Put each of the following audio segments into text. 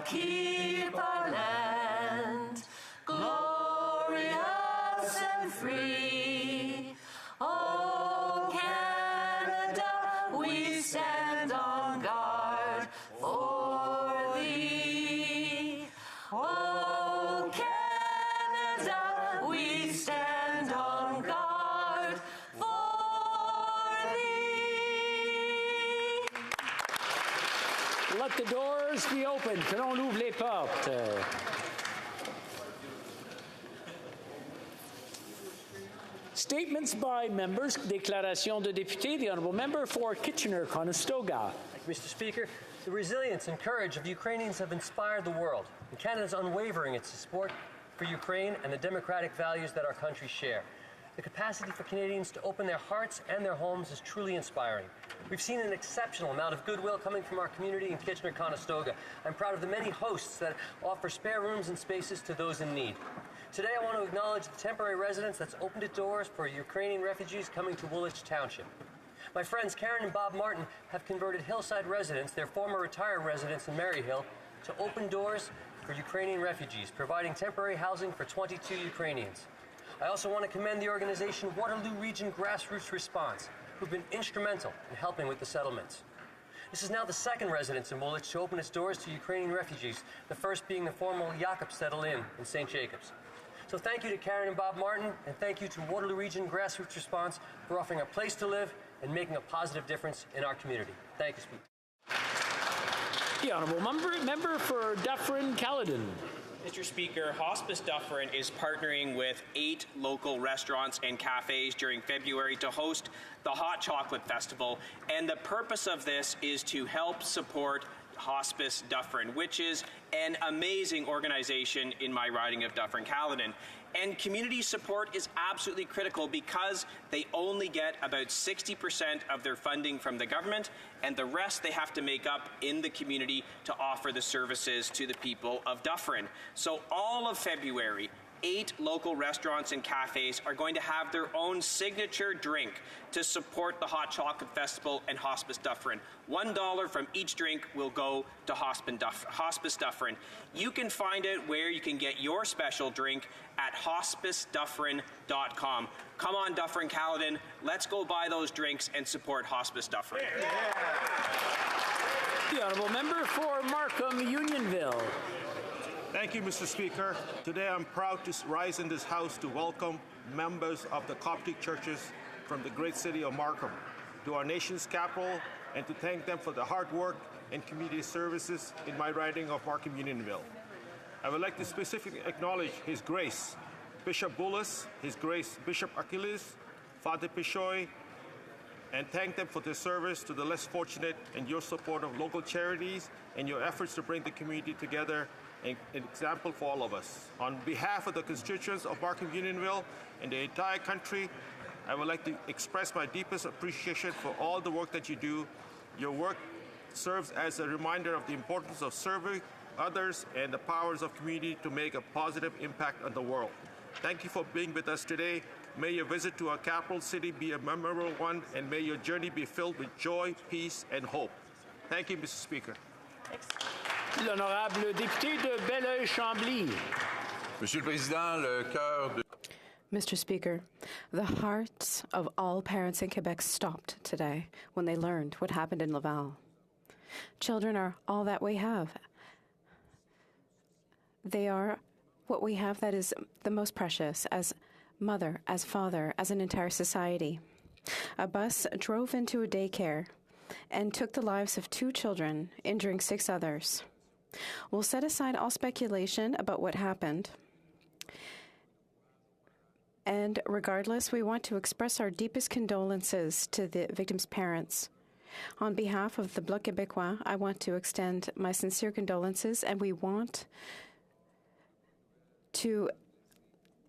keep our land glorious and free. Oh, Canada, we stand on guard for thee. Oh, Canada, we stand on guard for thee. Let the doors be open. Que l'on ouvre les portes. Statements by members. Déclaration de député. The Honourable Member for Kitchener-Conestoga. Thank you, Mr. Speaker. The resilience and courage of Ukrainians have inspired the world, and Canada is unwavering in its support for Ukraine and the democratic values that our countries share. The capacity for Canadians to open their hearts and their homes is truly inspiring. We've seen an exceptional amount of goodwill coming from our community in Kitchener-Conestoga. I'm proud of the many hosts that offer spare rooms and spaces to those in need. Today, I want to acknowledge the temporary residence that's opened its doors for Ukrainian refugees coming to Woolwich Township. My friends Karen and Bob Martin have converted Hillside residence, their former retired residence in Maryhill, to open doors for Ukrainian refugees, providing temporary housing for 22 Ukrainians. I also want to commend the organization Waterloo Region Grassroots Response, who've been instrumental in helping with the settlements. This is now the second residence in Woolwich to open its doors to Ukrainian refugees, the first being the former Jakobs Settle Inn in St. Jacobs. So thank you to Karen and Bob Martin, and thank you to Waterloo Region Grassroots Response for offering a place to live and making a positive difference in our community. Thank you, Speaker. The Honourable Member for Dufferin-Caledon. Mr. Speaker, Hospice Dufferin is partnering with 8 local restaurants and cafes during February to host the Hot Chocolate Festival, and the purpose of this is to help support Hospice Dufferin, which is an amazing organization in my riding of Dufferin-Caledon. And community support is absolutely critical because they only get about 60% of their funding from the government, and the rest they have to make up in the community to offer the services to the people of Dufferin. So all of February, 8 local restaurants and cafes are going to have their own signature drink to support the Hot Chocolate Festival and Hospice Dufferin. $1 from each drink will go to Hospice Dufferin. You can find out where you can get your special drink at hospicedufferin.com. Come on, Dufferin-Caledon, let's go buy those drinks and support Hospice Dufferin. Yeah. The Honourable Member for Markham-Unionville. Thank you, Mr. Speaker. Today I'm proud to rise in this House to welcome members of the Coptic churches from the great city of Markham to our nation's capital and to thank them for the hard work and community services in my riding of Markham-Unionville. I would like to specifically acknowledge His Grace, Bishop Bullis, His Grace, Bishop Achilles, Father Pichoy, and thank them for their service to the less fortunate and your support of local charities and your efforts to bring the community together, an example for all of us. On behalf of the constituents of Markham-Unionville and the entire country, I would like to express my deepest appreciation for all the work that you do. Your work serves as a reminder of the importance of serving others and the powers of community to make a positive impact on the world. Thank you for being with us today. May your visit to our capital city be a memorable one, and may your journey be filled with joy, peace, and hope. Thank you, Mr. Speaker. L'honorable député de Belleuil-Chambly. Monsieur le Président, le cœur de... Mr. Speaker, the hearts of all parents in Quebec stopped today when they learned what happened in Laval. Children are all that we have. They are what we have that is the most precious as mother, as father, as an entire society. A bus drove into a daycare and took the lives of 2 children, injuring 6 others. We'll set aside all speculation about what happened. And regardless, we want to express our deepest condolences to the victims' parents. On behalf of the Bloc Québécois, I want to extend my sincere condolences, and we want to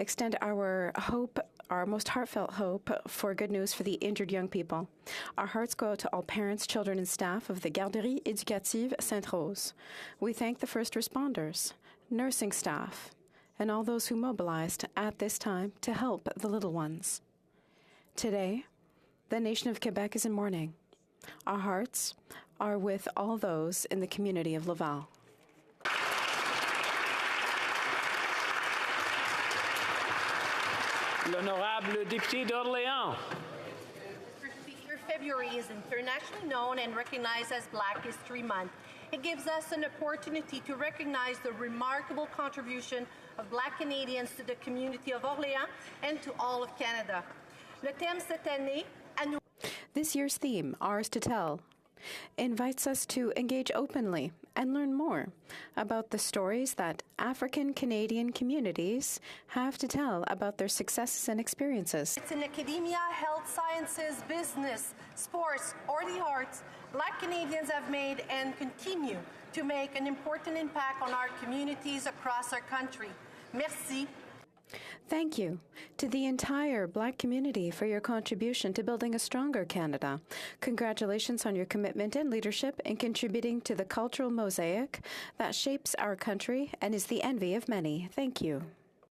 extend our hope, our most heartfelt hope for good news for the injured young people. Our hearts go out to all parents, children, and staff of the Garderie Éducative Sainte-Rose. We thank the first responders, nursing staff, and all those who mobilized at this time to help the little ones. Today, the nation of Quebec is in mourning. Our hearts are with all those in the community of Laval. L'honorable député d'Orléans. Mr. Speaker, February is internationally known and recognized as Black History Month. It gives us an opportunity to recognize the remarkable contribution of Black Canadians to the community of Orléans and to all of Canada. Le thème cette année, This year's theme, Ours to Tell, invites us to engage openly and learn more about the stories that African Canadian communities have to tell about their successes and experiences. it's in academia, health sciences, business, sports, or the arts, Black Canadians have made and continue to make an important impact on our communities across our country. Merci. Thank you to the entire Black community for your contribution to building a stronger Canada. Congratulations on your commitment and leadership in contributing to the cultural mosaic that shapes our country and is the envy of many. Thank you.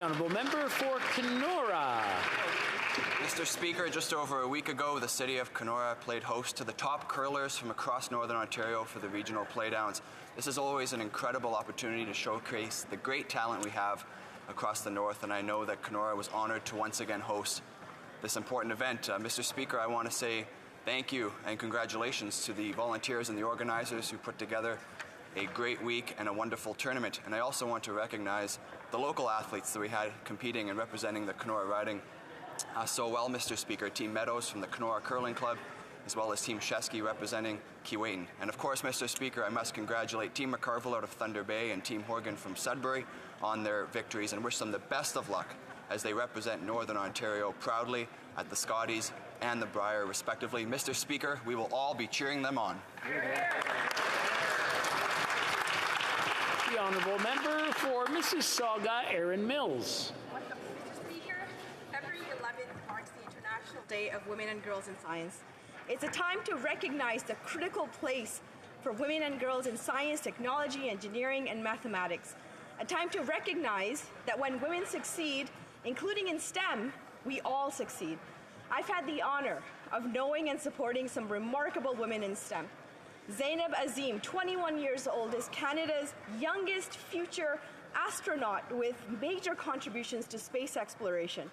Honourable member for Kenora. Mr. Speaker, just over a week ago, the city of Kenora played host to the top curlers from across Northern Ontario for the regional playdowns. This is always an incredible opportunity to showcase the great talent we have across the north, and I know that Kenora was honored to once again host this important event. Mr. Speaker, I want to say thank you and congratulations to the volunteers and the organizers who put together a great week and a wonderful tournament. And I also want to recognize the local athletes that we had competing and representing the Kenora riding so well, Mr. Speaker. Team Meadows from the Kenora Curling Club, as well as Team Shesky representing Keewatin. And of course, Mr. Speaker, I must congratulate Team McCarville out of Thunder Bay and Team Horgan from Sudbury on their victories and wish them the best of luck as they represent Northern Ontario proudly at the Scotties and the Brier, respectively. Mr. Speaker, we will all be cheering them on. The honourable member for Mississauga, Erin Mills. Mr. Speaker, February 11th marks the International Day of Women and Girls in Science. It's a time to recognize the critical place for women and girls in science, technology, engineering, and mathematics. A time to recognize that when women succeed, including in STEM, we all succeed. I've had the honor of knowing and supporting some remarkable women in STEM. Zainab Azim, 21 years old, is Canada's youngest future astronaut with major contributions to space exploration.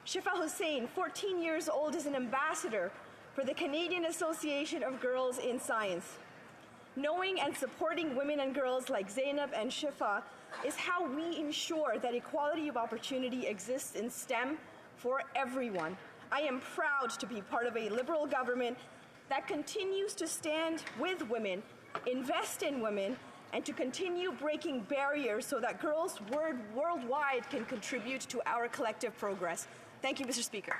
Shifa Hussain, 14 years old, is an ambassador for the Canadian Association of Girls in Science. Knowing and supporting women and girls like Zainab and Shifa is how we ensure that equality of opportunity exists in STEM for everyone. I am proud to be part of a Liberal government that continues to stand with women, invest in women, and to continue breaking barriers so that girls worldwide can contribute to our collective progress. Thank you, Mr. Speaker.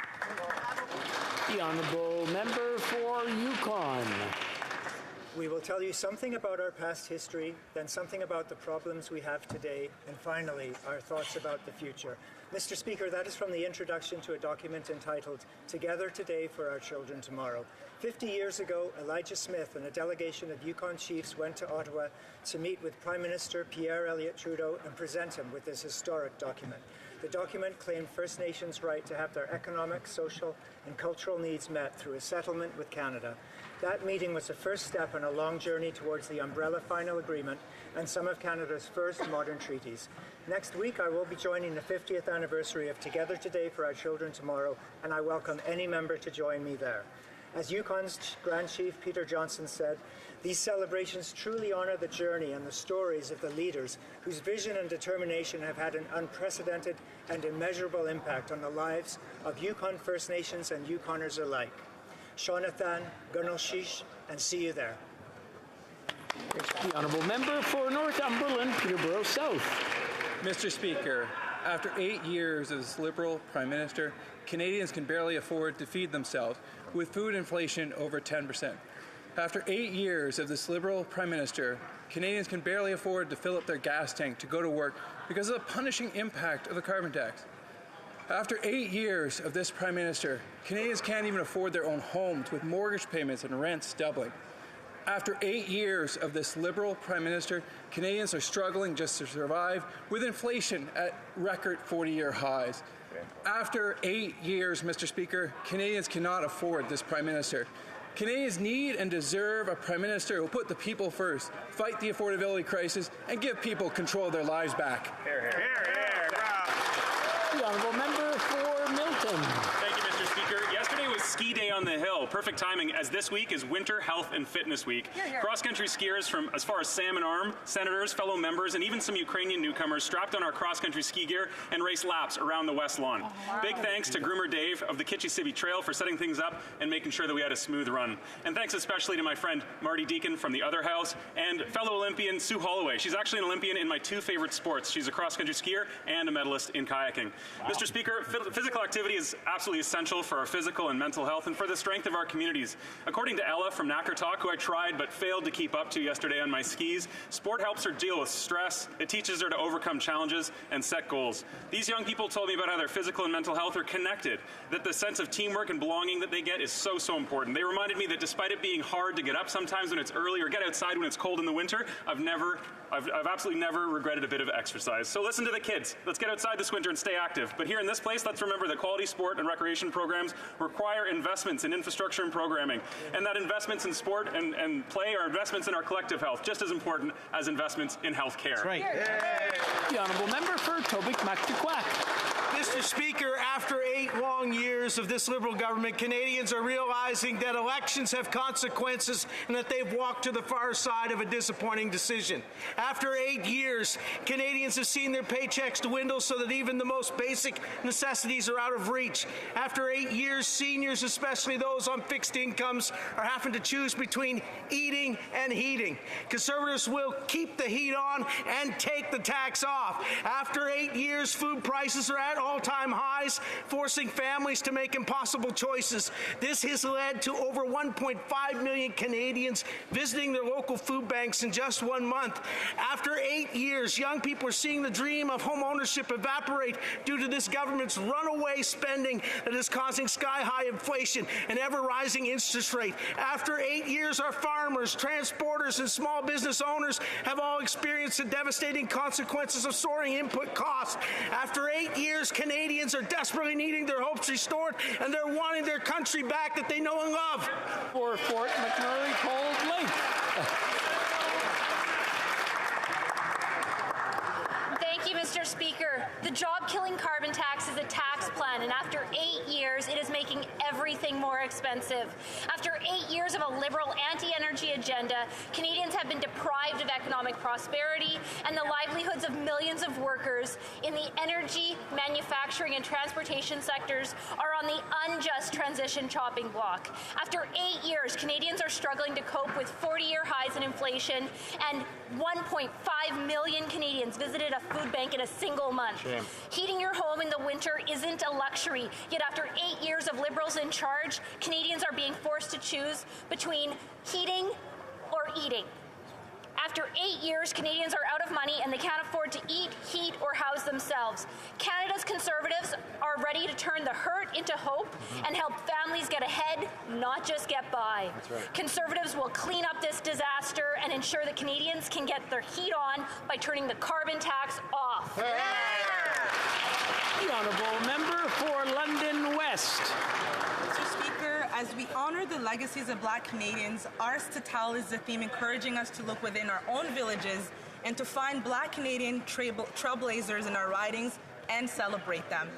The honourable member for Yukon. We will tell you something about our past history, then something about the problems we have today, and finally, our thoughts about the future. Mr. Speaker, that is from the introduction to a document entitled Together Today for Our Children Tomorrow. 50 years ago, Elijah Smith and a delegation of Yukon chiefs went to Ottawa to meet with Prime Minister Pierre Elliott Trudeau and present him with this historic document. The document claimed First Nations' right to have their economic, social, and cultural needs met through a settlement with Canada. That meeting was the first step on a long journey towards the Umbrella Final Agreement and some of Canada's first modern treaties. Next week, I will be joining the 50th anniversary of Together Today for Our Children Tomorrow, and I welcome any member to join me there. As Yukon's Grand Chief Peter Johnson said, these celebrations truly honour the journey and the stories of the leaders whose vision and determination have had an unprecedented and immeasurable impact on the lives of Yukon First Nations and Yukoners alike. Shonathan, Gunalshish, and see you there. The honourable member for Northumberland, Peterborough South. Mr. Speaker, after 8 years as Liberal Prime Minister, Canadians can barely afford to feed themselves, with food inflation over 10%. After 8 years of this Liberal Prime Minister, Canadians can barely afford to fill up their gas tank to go to work because of the punishing impact of the carbon tax. After 8 years of this Prime Minister, Canadians can't even afford their own homes, with mortgage payments and rents doubling. After 8 years of this Liberal Prime Minister, Canadians are struggling just to survive, with inflation at record 40-year highs. After 8 years, Mr. Speaker, Canadians cannot afford this Prime Minister. Canadians need and deserve a Prime Minister who will put the people first, fight the affordability crisis, and give people control of their lives back. The honourable member for Milton. Edmonton. Thank you, Mr. Speaker. Yesterday was Ski Day on the Hill. Perfect timing, as this week is Winter Health and Fitness Week. Cross-country skiers from as far as Salmon Arm, senators, fellow members, and even some Ukrainian newcomers strapped on our cross-country ski gear and raced laps around the West Lawn. Big thanks to groomer Dave of the Kitchissippi Trail for setting things up and making sure that we had a smooth run. And thanks especially to my friend Marty Deacon from the other house and fellow Olympian Sue Holloway. She's actually an Olympian in my two favorite sports. She's a cross-country skier and a medalist in kayaking. Mr. Speaker, physical activity is absolutely essential for our physical and mental health and for the strength of our communities. According to Ella from Nakartok, who I tried but failed to keep up to yesterday on my skis, sport helps her deal with stress. It teaches her to overcome challenges and set goals. These young people told me about how their physical and mental health are connected, that the sense of teamwork and belonging that they get is so important. They reminded me that despite it being hard to get up sometimes when it's early or get outside when it's cold in the winter, I've absolutely never regretted a bit of exercise. So listen to the kids. Let's get outside this winter and stay active. But here in this place, let's remember that quality sport and recreation programs require investments in infrastructure and programming. And that investments in sport and play are investments in our collective health, just as important as investments in health care. That's right. The Honourable Member for Tobique-Mactaquac. Mr. Speaker, after 8 long years of this Liberal government, Canadians are realizing that elections have consequences and that they've walked to the far side of a disappointing decision. After 8 years, Canadians have seen their paychecks dwindle so that even the most basic necessities are out of reach. After 8 years, seniors, especially those on fixed incomes, are having to choose between eating and heating. Conservatives will keep the heat on and take the tax off. After 8 years, food prices are at all-time highs, forcing families to make impossible choices. This has led to over 1.5 million Canadians visiting their local food banks in just 1 month. After 8 years, young people are seeing the dream of home ownership evaporate due to this government's runaway spending that is causing sky-high inflation and ever-rising interest rate. After 8 years, our farmers, transporters, and small business owners have all experienced the devastating consequences of soaring input costs. After 8 years, Canadians are desperately needing their hopes restored, and they're wanting their country back that they know and love. For Fort McMurray Cold Lake. Thank you, Mr. Speaker. The job-killing carbon tax is a tax plan, and after 8 years, it is making everything more expensive. After 8 years of a Liberal anti-energy agenda, Canadians have been deprived of economic prosperity, and the livelihoods of millions of workers in the energy, manufacturing, and transportation sectors are on the unjust transition chopping block. After 8 years, Canadians are struggling to cope with 40-year highs in inflation, and 1.5 million Canadians visited a food bank in a single month. Shame. Heating your home in the winter isn't a luxury, yet after 8 years of Liberals in charge, Canadians are being forced to choose between heating or eating. After 8 years, Canadians are out of money and they can't afford to eat, heat, or house themselves. Canada's Conservatives are ready to turn the hurt into hope and help families get ahead, not just get by. That's right. Conservatives will clean up this disaster and ensure that Canadians can get their heat on by turning the carbon tax off. The Honourable Member for London West. Mr. Speaker, as we honor the legacies of Black Canadians, Ours to Tell is the theme encouraging us to look within our own villages and to find Black Canadian trailblazers in our ridings and celebrate them.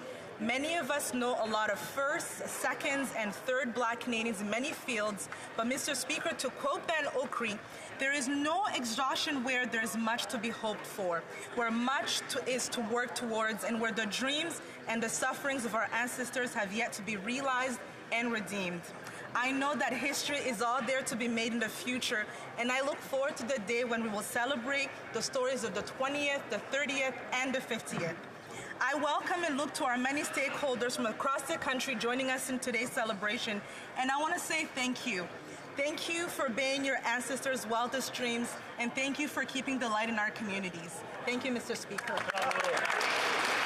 Many of us know a lot of first, seconds, and third Black Canadians in many fields, but Mr. Speaker, to quote Ben Okri, there is no exhaustion where there's much to be hoped for, where much is to work towards, and where the dreams and the sufferings of our ancestors have yet to be realized and redeemed. I know that history is all there to be made in the future, and I look forward to the day when we will celebrate the stories of the 20th, the 30th, and the 50th. I welcome and look to our many stakeholders from across the country joining us in today's celebration, and I want to say thank you. Thank you for obeying your ancestors' wildest dreams, and thank you for keeping the light in our communities. Thank you, Mr. Speaker.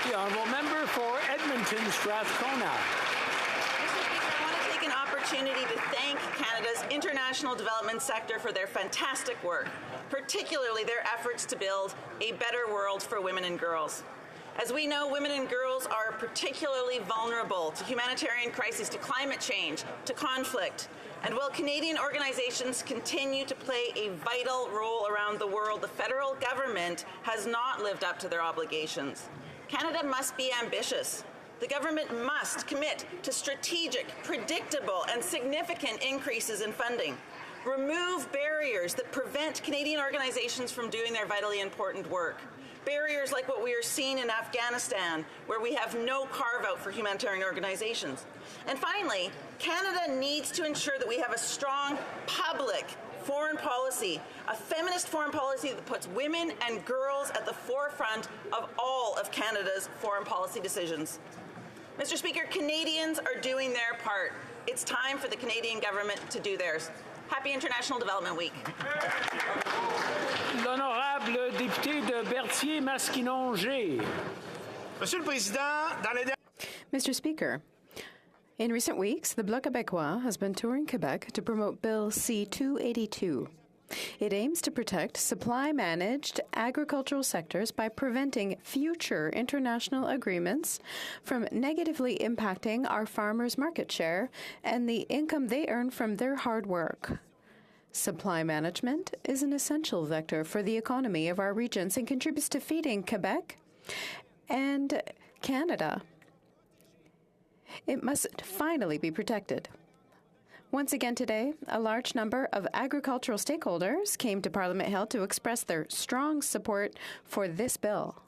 The Honourable Member for Edmonton Strathcona. I want to take an opportunity to thank Canada's international development sector for their fantastic work, particularly their efforts to build a better world for women and girls. As we know, women and girls are particularly vulnerable to humanitarian crises, to climate change, to conflict. And while Canadian organizations continue to play a vital role around the world, the federal government has not lived up to their obligations. Canada must be ambitious. The government must commit to strategic, predictable, and significant increases in funding. Remove barriers that prevent Canadian organizations from doing their vitally important work. Barriers like what we are seeing in Afghanistan, where we have no carve-out for humanitarian organizations. And finally, Canada needs to ensure that we have a strong public foreign policy, a feminist foreign policy that puts women and girls at the forefront of all of Canada's foreign policy decisions. Mr. Speaker, Canadians are doing their part. It's time for the Canadian government to do theirs. Happy International Development Week. L'honorable député de Berthier-Masquinon-G. Monsieur le Président, dans les Mr. Speaker, in recent weeks, the Bloc Québécois has been touring Quebec to promote Bill C-282. It aims to protect supply-managed agricultural sectors by preventing future international agreements from negatively impacting our farmers' market share and the income they earn from their hard work. Supply management is an essential vector for the economy of our regions and contributes to feeding Quebec and Canada. It must finally be protected. Once again today, a large number of agricultural stakeholders came to Parliament Hill to express their strong support for this bill.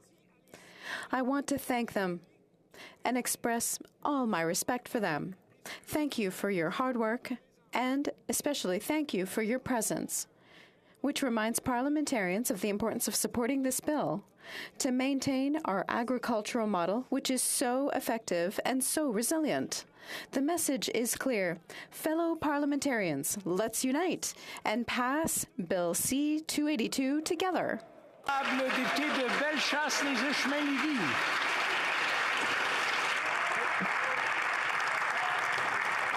I want to thank them and express all my respect for them. Thank you for your hard work, and especially thank you for your presence, which reminds parliamentarians of the importance of supporting this bill to maintain our agricultural model, which is so effective and so resilient. The message is clear. Fellow parliamentarians, let's unite and pass Bill C-282 together. Le député de Bellechasse-les-Échemins-Lévis.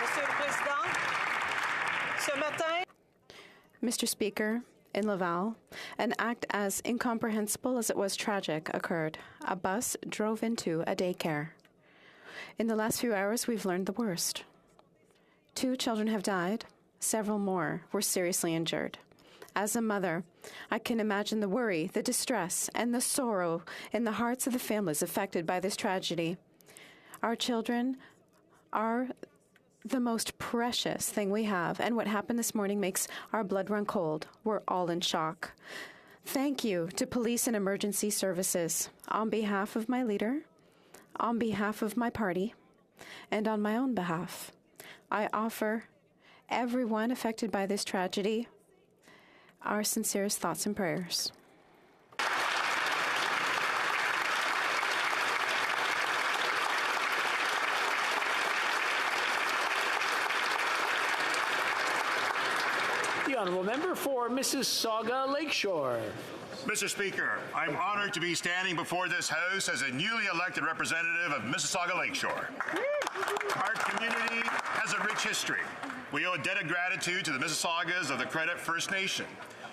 Monsieur le Président, ce matin, Mr. Speaker, in Laval, an act as incomprehensible as it was tragic occurred. A bus drove into a daycare. In the last few hours, we've learned the worst. 2 children have died. Several more were seriously injured. As a mother, I can imagine the worry, the distress, and the sorrow in the hearts of the families affected by this tragedy. Our children are the most precious thing we have, and what happened this morning makes our blood run cold. We're all in shock. Thank you to police and emergency services. On behalf of my leader, on behalf of my party, and on my own behalf, I offer everyone affected by this tragedy our sincerest thoughts and prayers. The honourable member for Mississauga Lakeshore. Mr. Speaker, I'm honored to be standing before this House as a newly elected representative of Mississauga Lakeshore. Our community has a rich history. We owe a debt of gratitude to the Mississaugas of the Credit First Nation.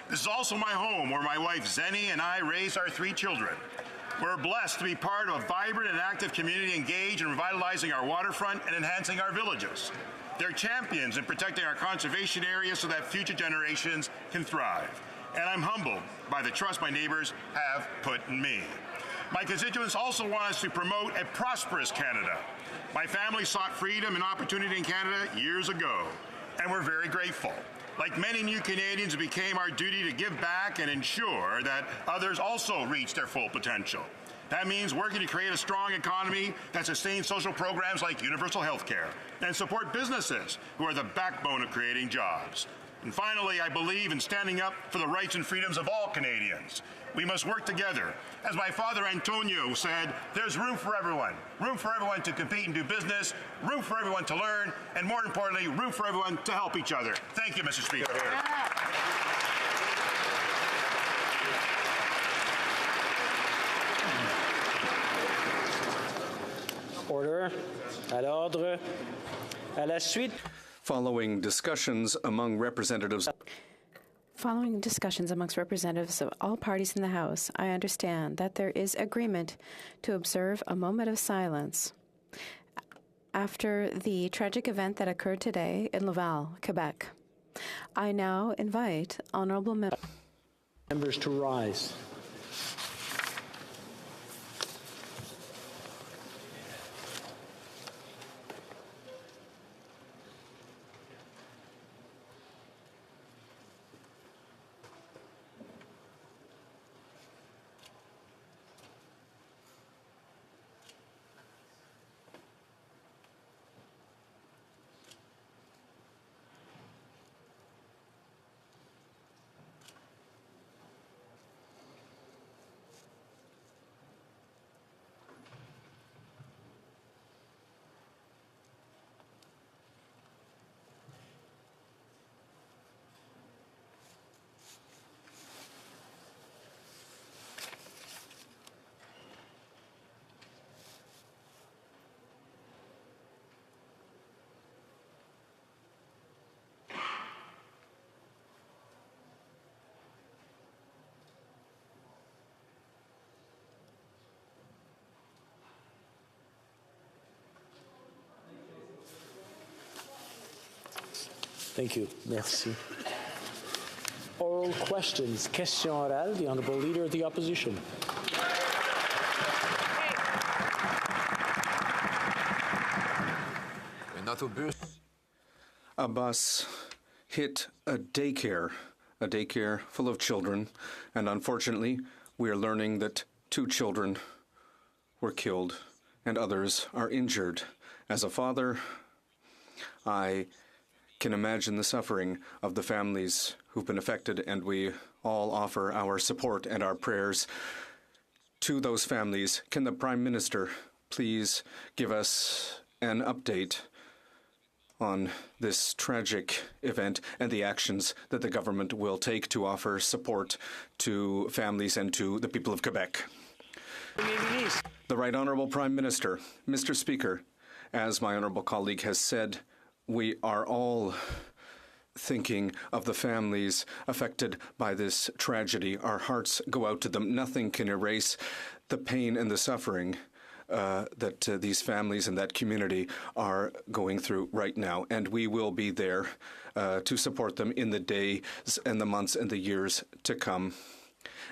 This is also my home, where my wife Zenny and I raised our 3 children. We're blessed to be part of a vibrant and active community engaged in revitalizing our waterfront and enhancing our villages. They're champions in protecting our conservation areas so that future generations can thrive. And I'm humbled by the trust my neighbors have put in me. My constituents also want us to promote a prosperous Canada. My family sought freedom and opportunity in Canada years ago, and we're very grateful. Like many new Canadians, it became our duty to give back and ensure that others also reach their full potential. That means working to create a strong economy that sustains social programs like universal health care and support businesses who are the backbone of creating jobs. And finally, I believe in standing up for the rights and freedoms of all Canadians. We must work together. As my father Antonio said, there's room for everyone to compete and do business, room for everyone to learn, and more importantly, room for everyone to help each other. Thank you, Mr. Speaker. Order. À l'ordre. À la suite. Following discussions amongst representatives of all parties in the House, I understand that there is agreement to observe a moment of silence after the tragic event that occurred today in Laval, Quebec. I now invite honourable members to rise. Thank you. Merci. Oral questions. Question orale. The Honourable Leader of the Opposition. A bus hit a daycare full of children, and unfortunately, we are learning that 2 children were killed and others are injured. As a father, I can imagine the suffering of the families who've been affected, and we all offer our support and our prayers to those families. Can the Prime Minister please give us an update on this tragic event and the actions that the government will take to offer support to families and to the people of Quebec? The Right Honourable Prime Minister. Mr. Speaker, as my honourable colleague has said, we are all thinking of the families affected by this tragedy. Our hearts go out to them. Nothing can erase the pain and the suffering that these families and that community are going through right now. And we will be there to support them in the days and the months and the years to come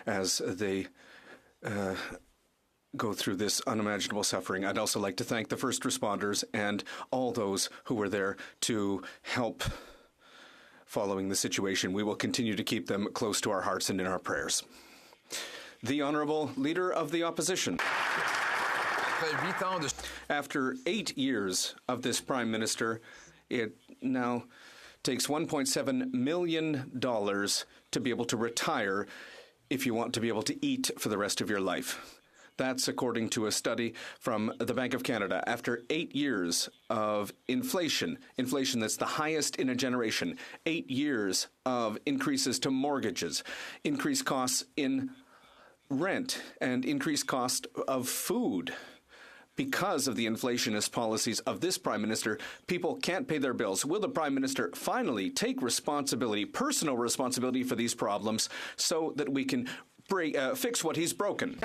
as they go through this unimaginable suffering. I'd also like to thank the first responders and all those who were there to help following the situation. We will continue to keep them close to our hearts and in our prayers. The Honourable Leader of the Opposition. After 8 years of this Prime Minister, it now takes $1.7 million to be able to retire if you want to be able to eat for the rest of your life. That's according to a study from the Bank of Canada. After 8 years of inflation that's the highest in a generation, 8 years of increases to mortgages, increased costs in rent, and increased cost of food. Because of the inflationist policies of this Prime Minister, people can't pay their bills. Will the Prime Minister finally take responsibility, personal responsibility for these problems so that we can fix what he's broken?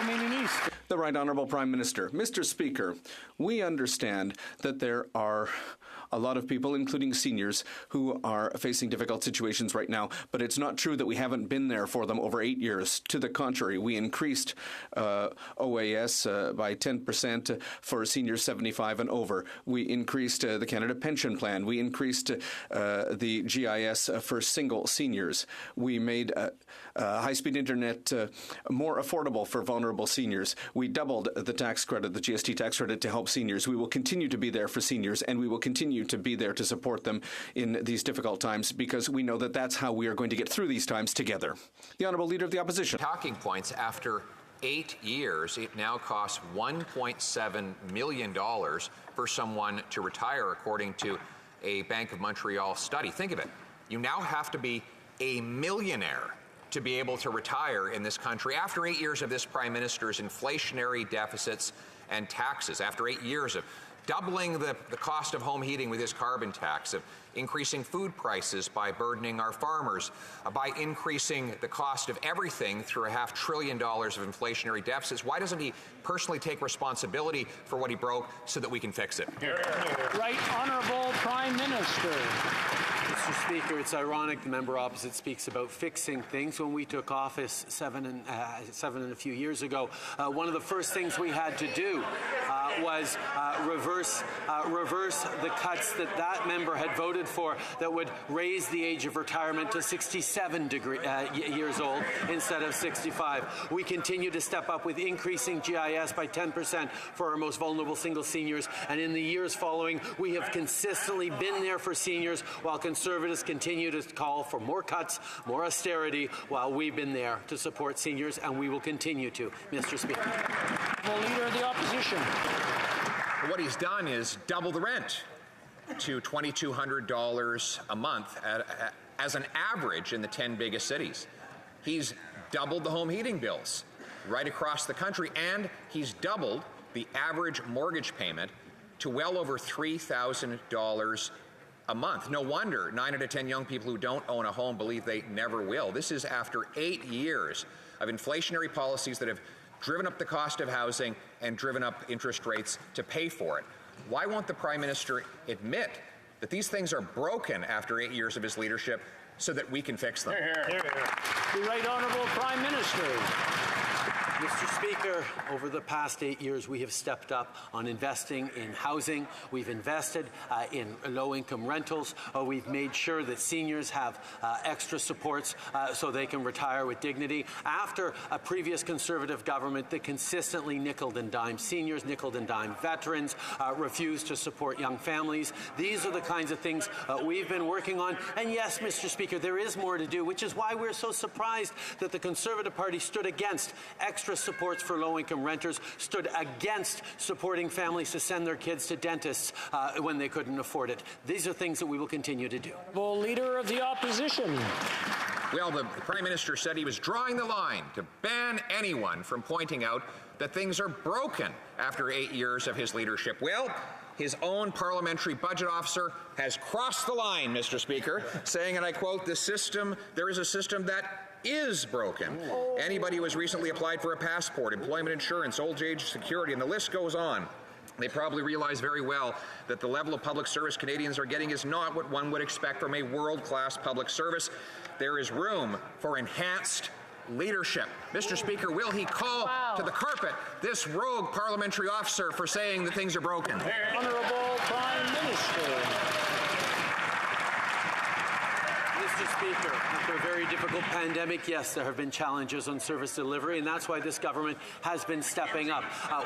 The Right Honourable Prime Minister. Mr. Speaker, we understand that there are a lot of people, including seniors, who are facing difficult situations right now, but it's not true that we haven't been there for them over 8 years. To the contrary, we increased OAS by 10% for seniors 75 and over. We increased the Canada Pension Plan. We increased the GIS for single seniors. We made high-speed internet more affordable for vulnerable seniors. We doubled the tax credit, the GST tax credit, to help seniors. We will continue to be there for seniors, and we will continue to be there to support them in these difficult times, because we know that that's how we are going to get through these times together. The Honourable Leader of the Opposition. Talking points. After 8 years, it now costs $1.7 million for someone to retire, according to a Bank of Montreal study. Think of it. You now have to be a millionaire to be able to retire in this country after 8 years of this Prime Minister's inflationary deficits and taxes, after 8 years of doubling the cost of home heating with his carbon tax, of increasing food prices by burdening our farmers, by increasing the cost of everything through $500 billion of inflationary deficits. Why doesn't he personally take responsibility for what he broke so that we can fix it? Right Honourable Prime Minister. Mr. Speaker, it's ironic the member opposite speaks about fixing things. When we took office seven and a few years ago, one of the first things we had to do was reverse the cuts that member had voted for that would raise the age of retirement to 67 years old instead of 65. We continue to step up with increasing GIS by 10% for our most vulnerable single seniors, and in the years following, we have consistently been there for seniors while Conservatives continue to call for more cuts, more austerity, while we've been there to support seniors, and we will continue to, Mr. Speaker. The Leader of the Opposition. What he's done is double the rent to $2,200 a month as an average in the 10 biggest cities. He's doubled the home heating bills right across the country, and he's doubled the average mortgage payment to well over $3,000 a month. No wonder 9 out of 10 young people who don't own a home believe they never will. This is after 8 years of inflationary policies that have driven up the cost of housing and driven up interest rates to pay for it. Why won't the Prime Minister admit that these things are broken after 8 years of his leadership so that we can fix them. The Right Honourable Prime Minister. Mr. Speaker, over the past 8 years, we have stepped up on investing in housing. We've invested in low-income rentals. We've made sure that seniors have extra supports so they can retire with dignity. After a previous Conservative government that consistently nickeled and dimed seniors, nickeled and dimed veterans, refused to support young families, these are the kinds of things we've been working on. And yes, Mr. Speaker, there is more to do, which is why we're so surprised that the Conservative Party stood against extra supports for low-income renters, stood against supporting families to send their kids to dentists when they couldn't afford it. These are things that we will continue to do. Leader of the Opposition. Well, the Prime Minister said he was drawing the line to ban anyone from pointing out that things are broken after 8 years of his leadership. Well, his own parliamentary budget officer has crossed the line, Mr. Speaker, saying, and I quote, there is a system that is broken. Anybody who has recently applied for a passport, employment insurance, old age security, and the list goes on, they probably realize very well that the level of public service Canadians are getting is not what one would expect from a world-class public service. There is room for enhanced leadership. Mr. Speaker, will he call to the carpet this rogue parliamentary officer for saying that things are broken? Honourable Prime Minister. Mr. Speaker, after a very difficult pandemic, yes, there have been challenges on service delivery, and that's why this government has been stepping up.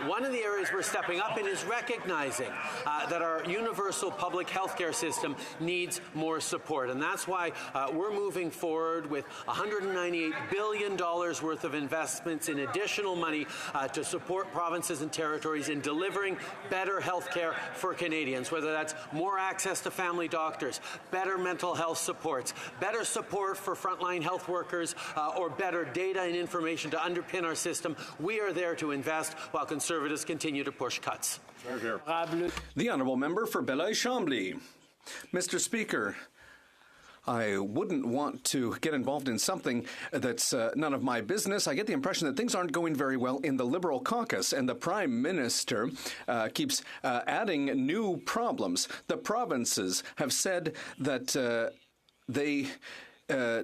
One of the areas we're stepping up in is recognizing that our universal public health care system needs more support, and that's why we're moving forward with $198 billion worth of investments in additional money to support provinces and territories in delivering better health care for Canadians, whether that's more access to family doctors, better mental health supports, better support for frontline health workers, or better data and information to underpin our system. We are there to invest while Conservatives continue to push cuts. The Honourable Member for Belleuil-Chambly. Mr. Speaker, I wouldn't want to get involved in something that's none of my business. I get the impression that things aren't going very well in the Liberal caucus, and the Prime Minister keeps adding new problems. The provinces have said that they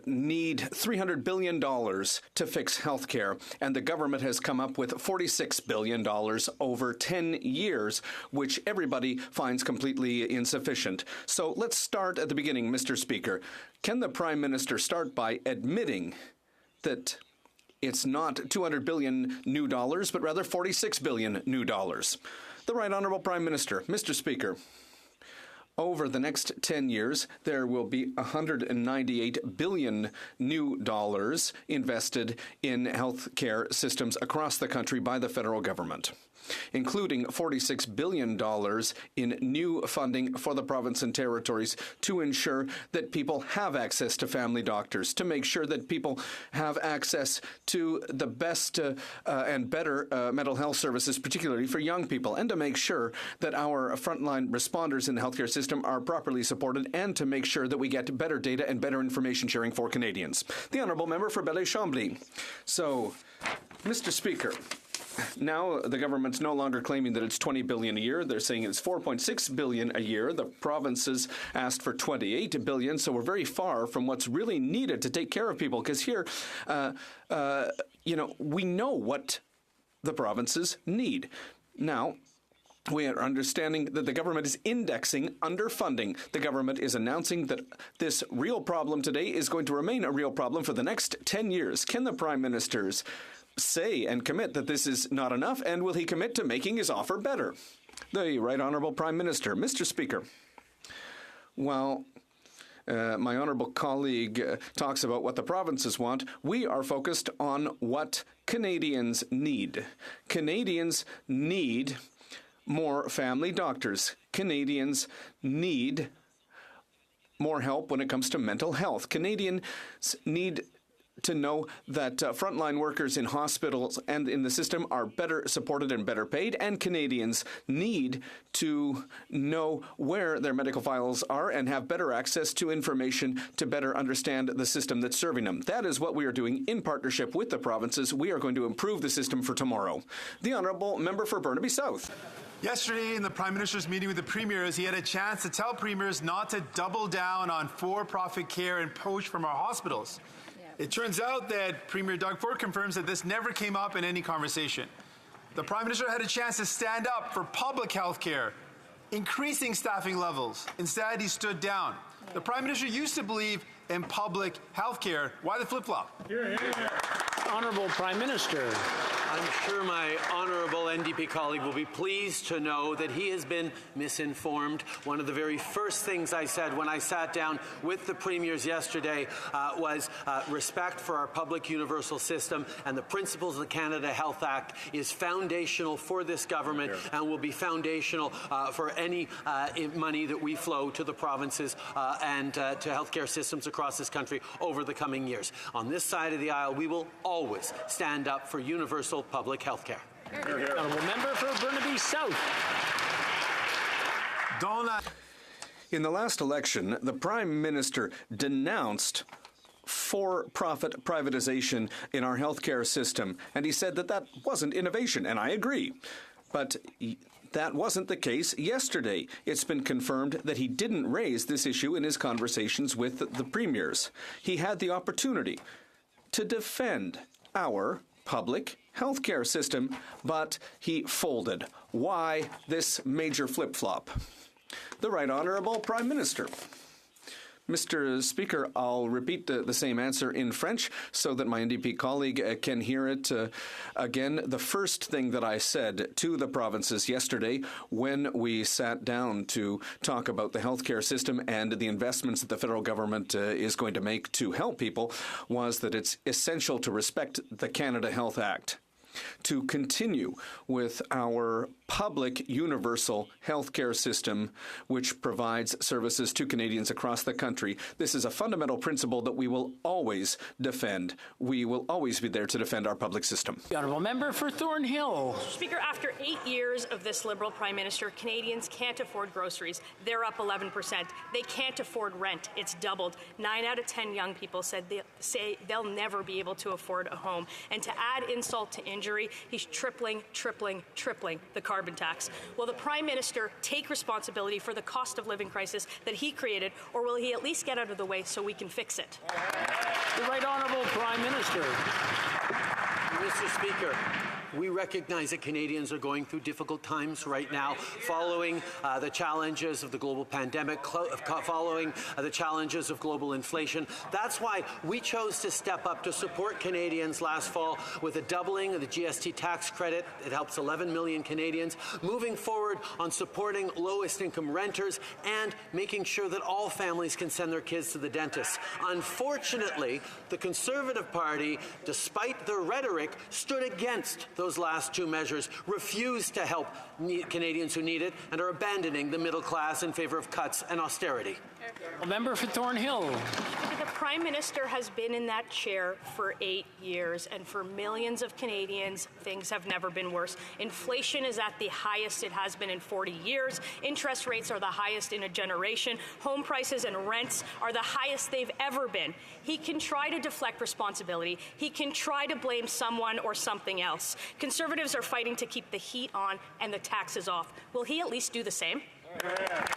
need $300 billion to fix health care, and the government has come up with $46 billion over 10 years, which everybody finds completely insufficient. So let's start at the beginning, Mr. Speaker. Can the Prime Minister start by admitting that it's not $200 billion new dollars, but rather $46 billion new dollars? The Right Honourable Prime Minister. Mr. Speaker, over the next 10 years, there will be $198 billion new dollars invested in health care systems across the country by the federal government, including $46 billion in new funding for the province and territories to ensure that people have access to family doctors, to make sure that people have access to the best and better mental health services, particularly for young people, and to make sure that our frontline responders in the healthcare system are properly supported, and to make sure that we get better data and better information sharing for Canadians. The Honourable Member for Belleuil-Chambly. So, Mr. Speaker, now the government's no longer claiming that it's $20 billion a year. They're saying it's $4.6 billion a year. The provinces asked for $28 billion, so we're very far from what's really needed to take care of people. Because here, we know what the provinces need. Now, we are understanding that the government is indexing underfunding. The government is announcing that this real problem today is going to remain a real problem for the next 10 years. Can the Prime Ministers say and commit that this is not enough, and will he commit to making his offer better? The Right Honourable Prime Minister. Mr. Speaker, while my honourable colleague talks about what the provinces want, we are focused on what Canadians need. Canadians need more family doctors. Canadians need more help when it comes to mental health. Canadians need to know that frontline workers in hospitals and in the system are better supported and better paid, and Canadians need to know where their medical files are and have better access to information to better understand the system that's serving them. That is what we are doing in partnership with the provinces. We are going to improve the system for tomorrow. The Honourable Member for Burnaby South. Yesterday, in the Prime Minister's meeting with the premiers, he had a chance to tell premiers not to double down on for-profit care and poach from our hospitals. It turns out that Premier Doug Ford confirms that this never came up in any conversation. The Prime Minister had a chance to stand up for public health care, increasing staffing levels. Instead, he stood down. The Prime Minister used to believe in public health care. Why the flip-flop? Honourable Prime Minister. I'm sure my honourable NDP colleague will be pleased to know that he has been misinformed. One of the very first things I said when I sat down with the premiers yesterday was respect for our public universal system, and the principles of the Canada Health Act is foundational for this government and will be foundational for any money that we flow to the provinces and to healthcare systems across this country over the coming years. On this side of the aisle, we will always stand up for universal public health care. Honourable member for Burnaby South. In the last election, the Prime Minister denounced for-profit privatization in our healthcare system, and he said that that wasn't innovation, and I agree. But that wasn't the case yesterday. It's been confirmed that he didn't raise this issue in his conversations with the premiers. He had the opportunity to defend our public healthcare system, but he folded. Why this major flip-flop? The Right Honourable Prime Minister. Mr. Speaker, I'll repeat the same answer in French so that my NDP colleague can hear it again. The first thing that I said to the provinces yesterday when we sat down to talk about the healthcare system and the investments that the federal government is going to make to help people was that it's essential to respect the Canada Health Act, to continue with our public universal healthcare system, which provides services to Canadians across the country. This is a fundamental principle that we will always defend. We will always be there to defend our public system. The honourable member for Thornhill. Speaker, after 8 years of this Liberal Prime Minister, Canadians can't afford groceries. They're up 11%. They can't afford rent. It's doubled. 9 out of 10 young people say they'll never be able to afford a home. And to add insult to injury, he's tripling the carbon tax. Will the Prime Minister take responsibility for the cost of living crisis that he created, or will he at least get out of the way so we can fix it? The Right Honourable Prime Minister. Mr. Speaker, we recognize that Canadians are going through difficult times right now following the challenges of the global pandemic, following the challenges of global inflation. That's why we chose to step up to support Canadians last fall with a doubling of the GST tax credit. It helps 11 million Canadians, moving forward on supporting lowest income renters and making sure that all families can send their kids to the dentist. Unfortunately, the Conservative Party, despite their rhetoric, stood against those last two measures, refused to help Canadians who need it, and are abandoning the middle class in favor of cuts and austerity. A member for Thornhill. The Prime Minister has been in that chair for 8 years, and for millions of Canadians, things have never been worse. Inflation is at the highest it has been in 40 years. Interest rates are the highest in a generation. Home prices and rents are the highest they've ever been. He can try to deflect responsibility. He can try to blame someone or something else. Conservatives are fighting to keep the heat on and the taxes off. Will he at least do the same?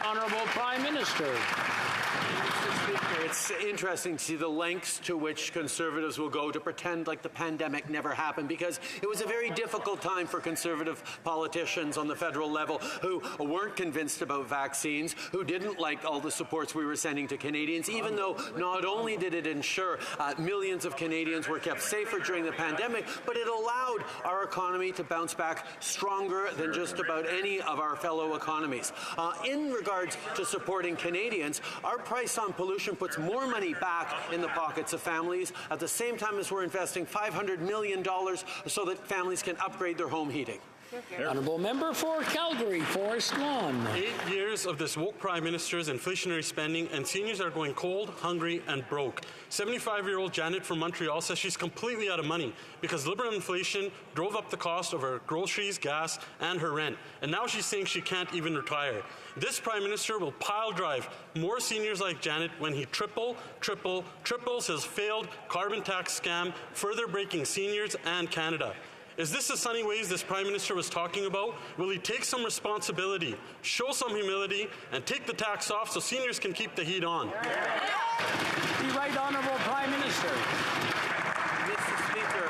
Honourable Prime Minister. Mr. Speaker, it's interesting to see the lengths to which Conservatives will go to pretend like the pandemic never happened, because it was a very difficult time for Conservative politicians on the federal level who weren't convinced about vaccines, who didn't like all the supports we were sending to Canadians, even though not only did it ensure millions of Canadians were kept safer during the pandemic, but it allowed our economy to bounce back stronger than just about any of our fellow economies. In regards to supporting Canadians, our price on pollution puts more money back in the pockets of families at the same time as we're investing $500 million so that families can upgrade their home heating. Honourable member for Calgary, Forest Lawn. 8 years of this woke Prime Minister's inflationary spending, and seniors are going cold, hungry, and broke. 75-year-old Janet from Montreal says she's completely out of money because Liberal inflation drove up the cost of her groceries, gas, and her rent. And now she's saying she can't even retire. This Prime Minister will pile drive more seniors like Janet when he triples his failed carbon tax scam, further breaking seniors and Canada. Is this the sunny ways this Prime Minister was talking about? Will he take some responsibility, show some humility, and take the tax off so seniors can keep the heat on? The Right Honourable Prime Minister. Mr. Speaker,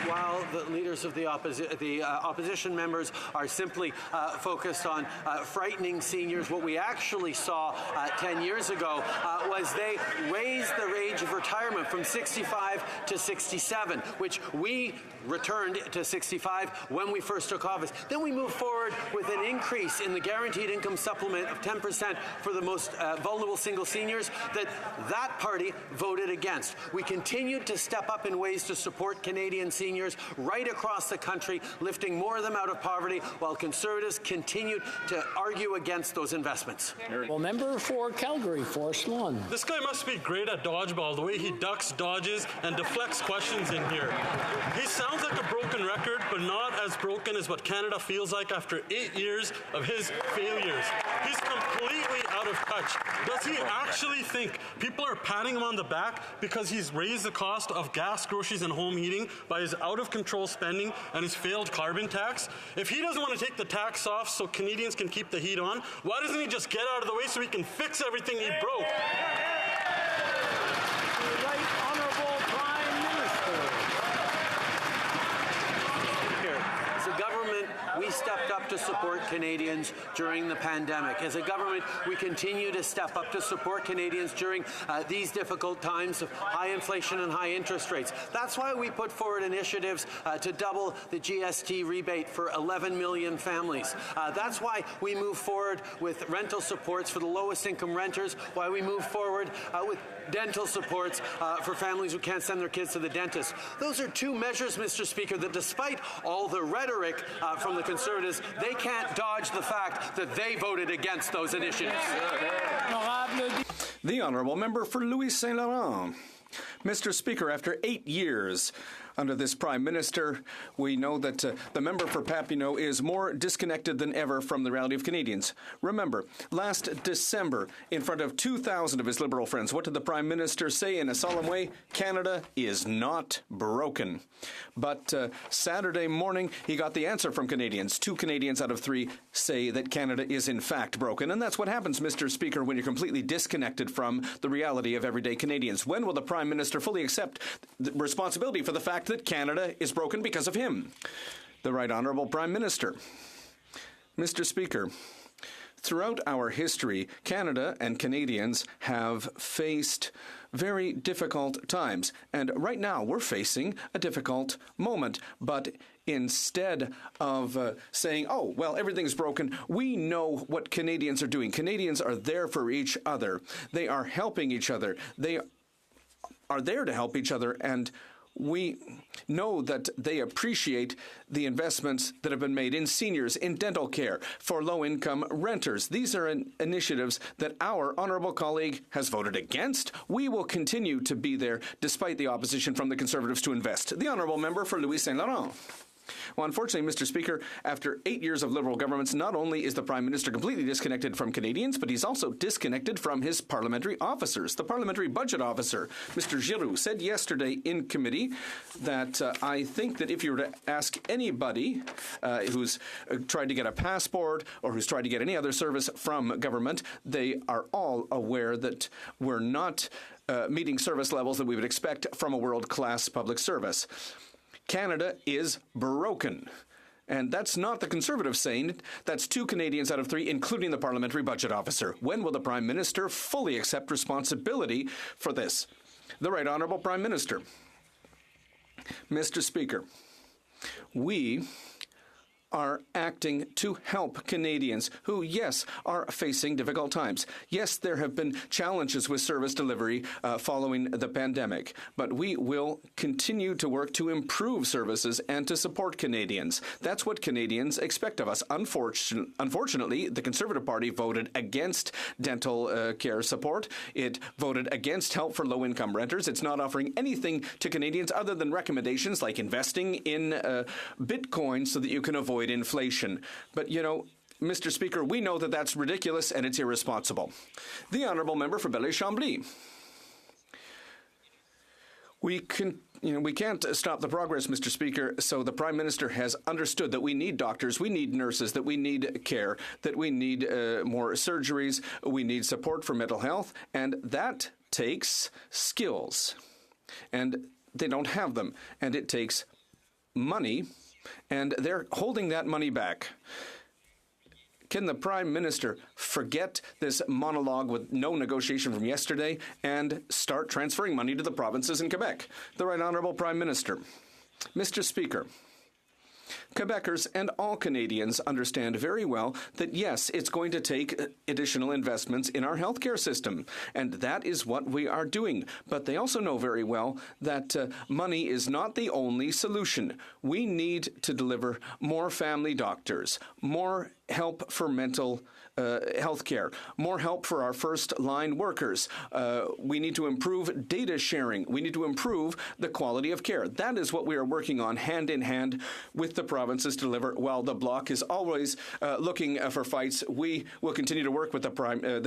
while the leaders of the opposition members are simply focused on frightening seniors, what we actually saw 10 years ago was they raised the age of retirement from 65 to 67, which we returned to 65 when we first took office. Then we moved forward with an increase in the guaranteed income supplement of 10% for the most vulnerable single seniors that party voted against. We continued to step up in ways to support Canadian seniors right across the country, lifting more of them out of poverty, while Conservatives continued to argue against those investments. Well, member for Calgary, Forest Lawn. This guy must be great at dodgeball, the way he ducks, dodges, and deflects questions in here. He sounds like a broken record, but not as broken as what Canada feels like after 8 years of his failures. He's completely out of touch. Does he actually think people are patting him on the back because he's raised the cost of gas, groceries, and home heating by his out-of-control spending and his failed carbon tax? If he doesn't want to take the tax off so Canadians can keep the heat on, why doesn't he just get out of the way so he can fix everything he broke? The Right Honourable Prime Minister. As a government, we stepped up to support Canadians during the pandemic. As a government, we continue to step up to support Canadians during these difficult times of high inflation and high interest rates. That's why we put forward initiatives to double the GST rebate for 11 million families. That's why we move forward with rental supports for the lowest income renters, why we move forward with dental supports for families who can't send their kids to the dentist. Those are two measures, Mr. Speaker, that despite all the rhetoric from the Conservatives, they can't dodge the fact that they voted against those initiatives. The Honourable Member for Louis Saint Laurent. Mr. Speaker, after 8 years under this Prime Minister, we know that the member for Papineau is more disconnected than ever from the reality of Canadians. Remember, last December, in front of 2,000 of his Liberal friends, what did the Prime Minister say in a solemn way? Canada is not broken. But Saturday morning, he got the answer from Canadians. 2 Canadians out of 3 say that Canada is in fact broken. And that's what happens, Mr. Speaker, when you're completely disconnected from the reality of everyday Canadians. When will the Prime Minister fully accept the responsibility for the fact that Canada is broken because of him? The Right Honourable Prime Minister. Mr. Speaker, throughout our history, Canada and Canadians have faced very difficult times. And right now, we're facing a difficult moment. But instead of saying, oh, well, everything's broken, we know what Canadians are doing. Canadians are there for each other. They are helping each other. They are there to help each other, and we know that they appreciate the investments that have been made in seniors, in dental care, for low-income renters. These are initiatives that our honourable colleague has voted against. We will continue to be there despite the opposition from the Conservatives to invest. The Honourable Member for Louis Saint Laurent. Well, unfortunately, Mr. Speaker, after 8 years of Liberal governments, not only is the Prime Minister completely disconnected from Canadians, but he's also disconnected from his parliamentary officers. The Parliamentary Budget Officer, Mr. Giroux, said yesterday in committee that I think that if you were to ask anybody who's tried to get a passport or who's tried to get any other service from government, they are all aware that we're not meeting service levels that we would expect from a world-class public service. Canada is broken. And that's not the Conservatives saying it. That's 2 Canadians out of 3, including the Parliamentary Budget Officer. When will the Prime Minister fully accept responsibility for this? The Right Honourable Prime Minister. Mr. Speaker, we are acting to help Canadians who, yes, are facing difficult times. Yes, there have been challenges with service delivery following the pandemic, but we will continue to work to improve services and to support Canadians. That's what Canadians expect of us. Unfortunately, the Conservative Party voted against dental care support. It voted against help for low-income renters. It's not offering anything to Canadians other than recommendations like investing in Bitcoin so that you can avoid inflation. But, you know, Mr. Speaker, we know that that's ridiculous and it's irresponsible. The Honourable Member for Belleuil-Chambly. We can't stop the progress, Mr. Speaker, so the Prime Minister has understood that we need doctors, we need nurses, that we need care, that we need more surgeries, we need support for mental health, and that takes skills. And they don't have them, and it takes money, and they're holding that money back. Can the Prime Minister forget this monologue with no negotiation from yesterday and start transferring money to the provinces in Quebec? The Right Honourable Prime Minister. Mr. Speaker, Quebecers and all Canadians understand very well that, yes, it's going to take additional investments in our healthcare system, and that is what we are doing. But they also know very well that money is not the only solution. We need to deliver more family doctors, more help for mental health care, more help for our first-line workers. We need to improve data sharing. We need to improve the quality of care. That is what we are working on hand in hand with the provinces to deliver. While the Bloc is always looking for fights, we will continue to work with the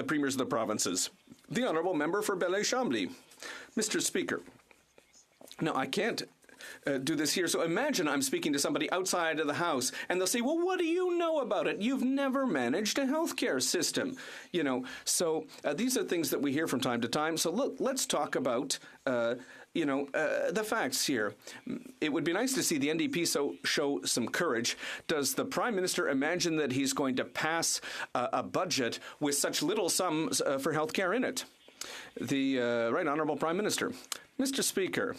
premiers of the provinces. The Honourable Member for Belleuil-Chambly. Mr. Speaker, now I can't do this here. So imagine I'm speaking to somebody outside of the House and they'll say, well, what do you know about it? You've never managed a healthcare system. So these are things that we hear from time to time. So look, let's talk about the facts here. It would be nice to see the NDP show some courage. Does the Prime Minister imagine that he's going to pass a budget with such little sums for healthcare in it? The Right Honourable Prime Minister. Mr. Speaker,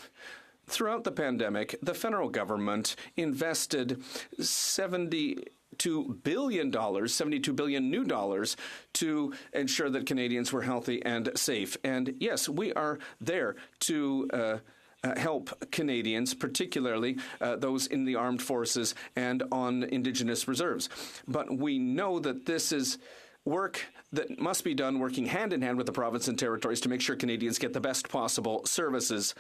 throughout the pandemic, the federal government invested $72 billion new dollars to ensure that Canadians were healthy and safe. And yes, we are there to help Canadians, particularly those in the armed forces and on Indigenous reserves. But we know that this is work that must be done working hand in hand with the province and territories to make sure Canadians get the best possible services.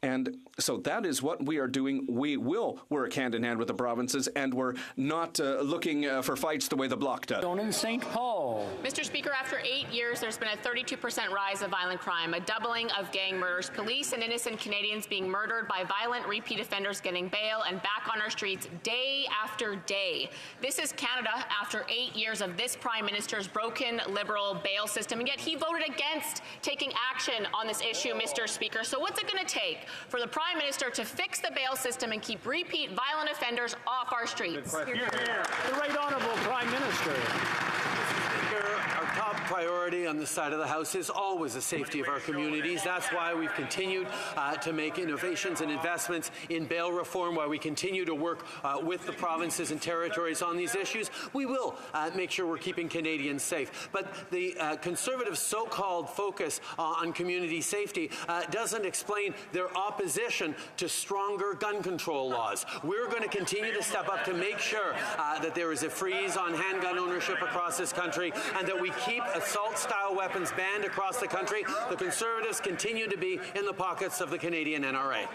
And so that is what we are doing. We will work hand in hand with the provinces, and we're not looking for fights the way the Bloc does. In St. Paul. Mr. Speaker, after 8 years, there's been a 32% rise of violent crime, a doubling of gang murders, police and innocent Canadians being murdered by violent repeat offenders getting bail and back on our streets day after day. This is Canada after 8 years of this Prime Minister's broken Liberal bail system, and yet he voted against taking action on this issue, Mr. Speaker. So what's it going to take for the Prime Minister to fix the bail system and keep repeat violent offenders off our streets? The Right Honourable Prime Minister. Our top priority on this side of the House is always the safety of our communities. That's why we've continued to make innovations and investments in bail reform, why we continue to work with the provinces and territories on these issues. We will make sure we're keeping Canadians safe. But the Conservative so-called focus on community safety doesn't explain their opposition to stronger gun control laws. We're going to continue to step up to make sure that there is a freeze on handgun ownership across this country and that we keep assault-style weapons banned across the country. The Conservatives continue to be in the pockets of the Canadian NRA.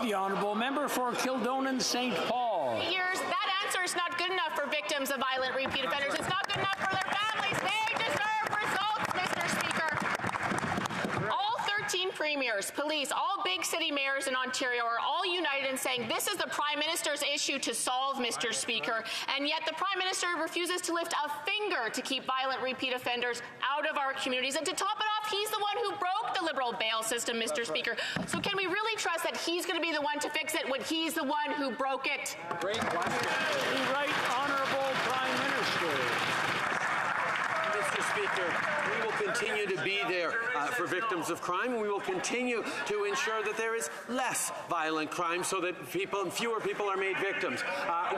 The Honourable Member for Kildonan St. Paul. That answer is not good enough for victims of violent repeat offenders. It's not good enough for their families. They deserve results, Mr. Speaker. All 13 premiers, police, all big city mayors in Ontario are all united in saying this is the Prime Minister's issue to solve, Mr. Speaker, and yet the Prime Minister refuses to lift a finger to keep violent repeat offenders out of our communities. And to top it off, he's the one who broke the Liberal bail system, Mr. Speaker. So can we really trust that he's going to be the one to fix it when he's the one who broke it? Great question. The Right Honourable Prime Minister. Mr. Speaker, we will continue to be there for victims of crime, and we will continue to ensure that there is less violent crime so that fewer people are made victims.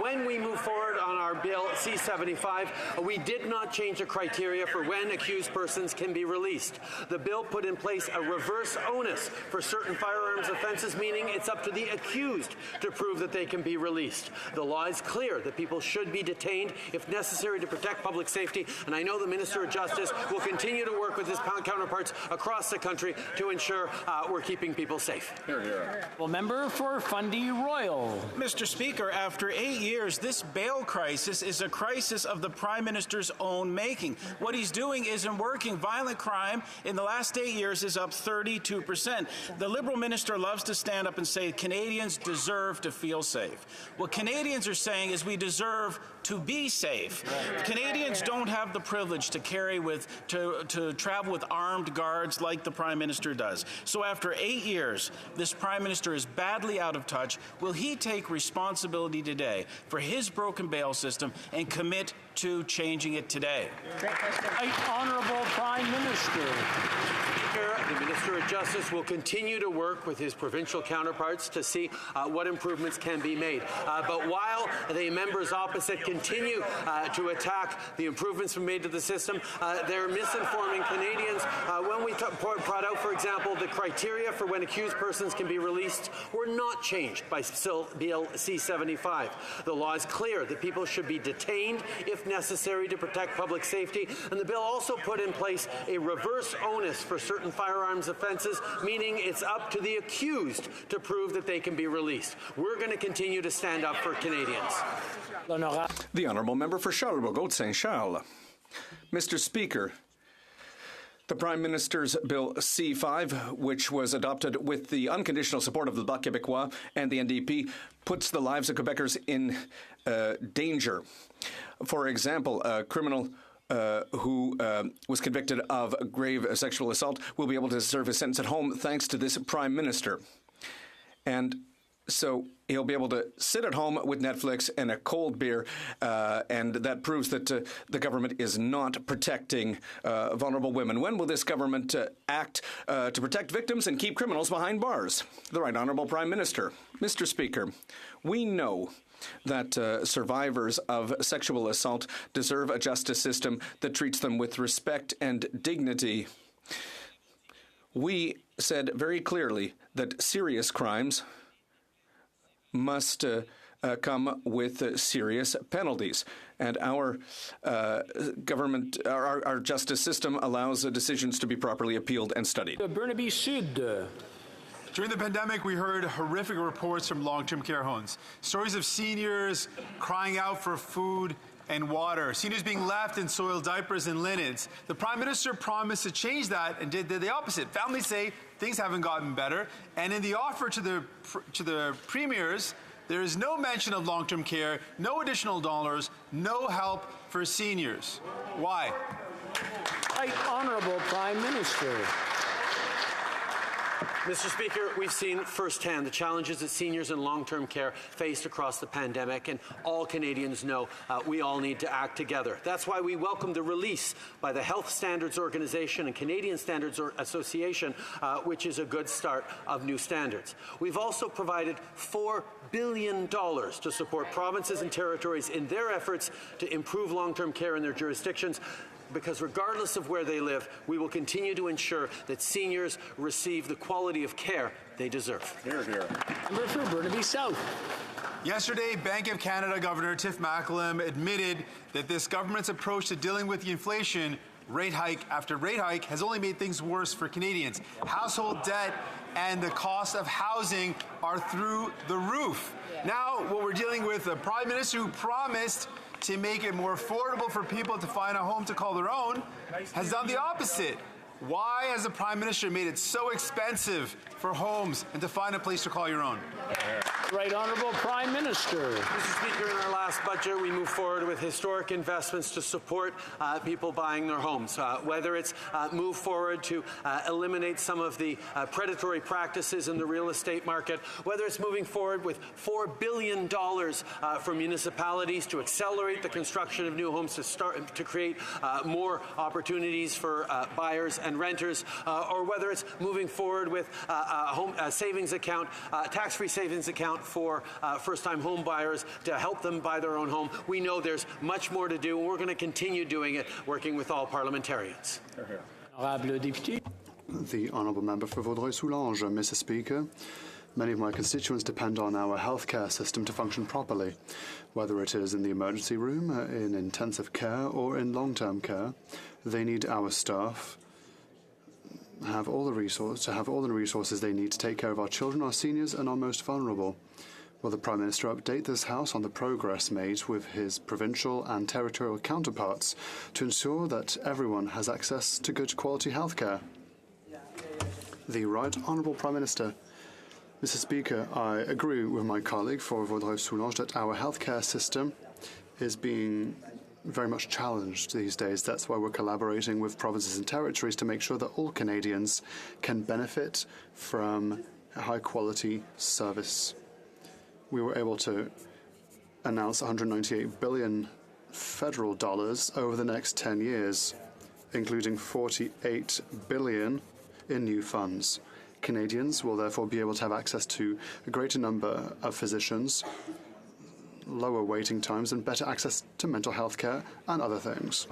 When we move forward on our bill C-75, we did not change the criteria for when accused persons can be released. The bill put in place a reverse onus for certain firearms offenses, meaning it's up to the accused to prove that they can be released. The law is clear that people should be detained if necessary to protect public safety, and I know the Minister of Justice will continue to work with his counterparts across the country to ensure we're keeping people safe. Well, Member for Fundy Royal. Mr. Speaker, after 8 years, this bail crisis is a crisis of the Prime Minister's own making. What he's doing isn't working. Violent crime in the last 8 years is up 32%. The Liberal Minister Minister loves to stand up and say Canadians deserve to feel safe. What Canadians are saying is we deserve to be safe. Canadians don't have the privilege to to travel with armed guards like the Prime Minister does. So after 8 years, this Prime Minister is badly out of touch. Will he take responsibility today for his broken bail system and commit to changing it today? Right Honourable Prime Minister. The Minister of Justice will continue to work with his provincial counterparts to see what improvements can be made. But while the members opposite continue to attack the improvements we made to the system, they're misinforming Canadians. When we brought out, for example, the criteria for when accused persons can be released were not changed by Bill C-75. The law is clear that people should be detained if necessary to protect public safety, and the bill also put in place a reverse onus for certain firearms offenses, meaning it's up to the accused to prove that they can be released. We're going to continue to stand up for Canadians. The Honourable Member for Charlebourg-Saint-Charles. Mr. Speaker, the Prime Minister's Bill C-5, which was adopted with the unconditional support of the Bloc Québécois and the NDP, puts the lives of Quebecers in danger. For example, a criminal who was convicted of grave sexual assault will be able to serve his sentence at home thanks to this Prime Minister. And so he'll be able to sit at home with Netflix and a cold beer, and that proves that the government is not protecting vulnerable women. When will this government act to protect victims and keep criminals behind bars? The Right Honourable Prime Minister. Mr. Speaker, we know that survivors of sexual assault deserve a justice system that treats them with respect and dignity. We said very clearly that serious crimes must come with serious penalties. And our government, our justice system allows decisions to be properly appealed and studied. Burnaby Sud. During the pandemic, we heard horrific reports from long-term care homes. Stories of seniors crying out for food and water, seniors being left in soiled diapers and linens. The Prime Minister promised to change that and did the opposite. Families say things haven't gotten better, and in the offer to the premiers, there is no mention of long-term care, no additional dollars, no help for seniors. Why? Right Honourable Prime Minister. Mr. Speaker, we've seen firsthand the challenges that seniors in long-term care faced across the pandemic, and all Canadians know we all need to act together. That's why we welcome the release by the Health Standards Organization and Canadian Standards Association, which is a good start of new standards. We've also provided $4 billion to support provinces and territories in their efforts to improve long-term care in their jurisdictions, because regardless of where they live, we will continue to ensure that seniors receive the quality of care they deserve. Hear, hear. Member for Burnaby South. Yesterday, Bank of Canada Governor Tiff Macklem admitted that this government's approach to dealing with the inflation, rate hike after rate hike, has only made things worse for Canadians. Household debt and the cost of housing are through the roof. Now, what we're dealing with, a Prime Minister who promised to make it more affordable for people to find a home to call their own, has done the opposite. Why has the Prime Minister made it so expensive for homes and to find a place to call your own? Right Honourable Prime Minister. Mr. Speaker, in our last budget, we moved forward with historic investments to support people buying their homes, whether it's move forward to eliminate some of the predatory practices in the real estate market, whether it's moving forward with $4 billion for municipalities to accelerate the construction of new homes to create more opportunities for buyers and renters, or whether it's moving forward with a savings account, tax-free savings account for first-time home buyers to help them buy their own home. We know there's much more to do, and we're going to continue doing it, working with all parliamentarians. The Honourable Member for Vaudreuil-Soulanges. Mr. Speaker, many of my constituents depend on our healthcare system to function properly, whether it is in the emergency room, in intensive care, or in long-term care. They need our staff to have all the resources they need to take care of our children, our seniors, and our most vulnerable. Will the Prime Minister update this House on the progress made with his provincial and territorial counterparts to ensure that everyone has access to good quality healthcare? The Right Honourable Prime Minister. Mr. Speaker, I agree with my colleague for Vaudreuil-Soulanges that our healthcare system is being very much challenged these days. That's why we're collaborating with provinces and territories to make sure that all Canadians can benefit from a high-quality service. We were able to announce $198 billion federal dollars over the next 10 years, including $48 billion in new funds. Canadians will therefore be able to have access to a greater number of physicians, lower waiting times, and better access to mental health care and other things.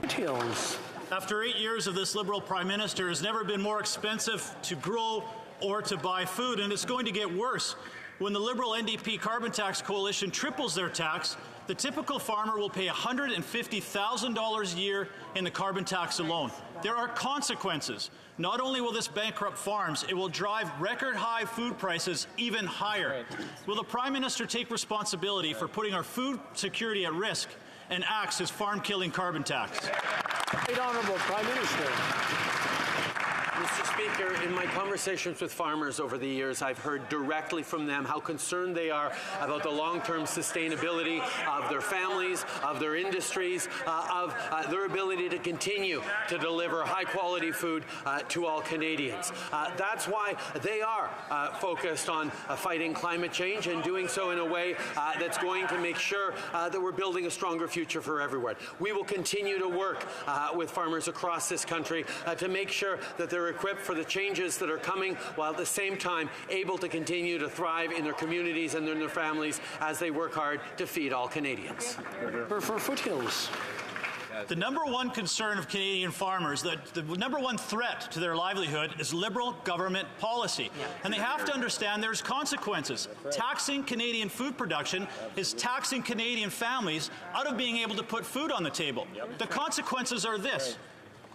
After 8 years of this Liberal Prime Minister, it's never been more expensive to grow or to buy food, and it's going to get worse. When the Liberal NDP Carbon Tax Coalition triples their tax, the typical farmer will pay $150,000 a year in the carbon tax alone. There are consequences. Not only will this bankrupt farms, it will drive record-high food prices even higher. Will the Prime Minister take responsibility for putting our food security at risk and axe his farm-killing carbon tax? Right Honourable Prime Minister. Mr. Speaker, in my conversations with farmers over the years, I've heard directly from them how concerned they are about the long-term sustainability of their families, of their industries, of their ability to continue to deliver high-quality food to all Canadians. That's why they are focused on fighting climate change and doing so in a way that's going to make sure that we're building a stronger future for everyone. We will continue to work with farmers across this country to make sure that they're equipped for the changes that are coming, while at the same time able to continue to thrive in their communities and in their families as they work hard to feed all Canadians. For Foothills. The number one concern of Canadian farmers, the number one threat to their livelihood is Liberal government policy. And they have to understand there's consequences. Taxing Canadian food production is taxing Canadian families out of being able to put food on the table. The consequences are this.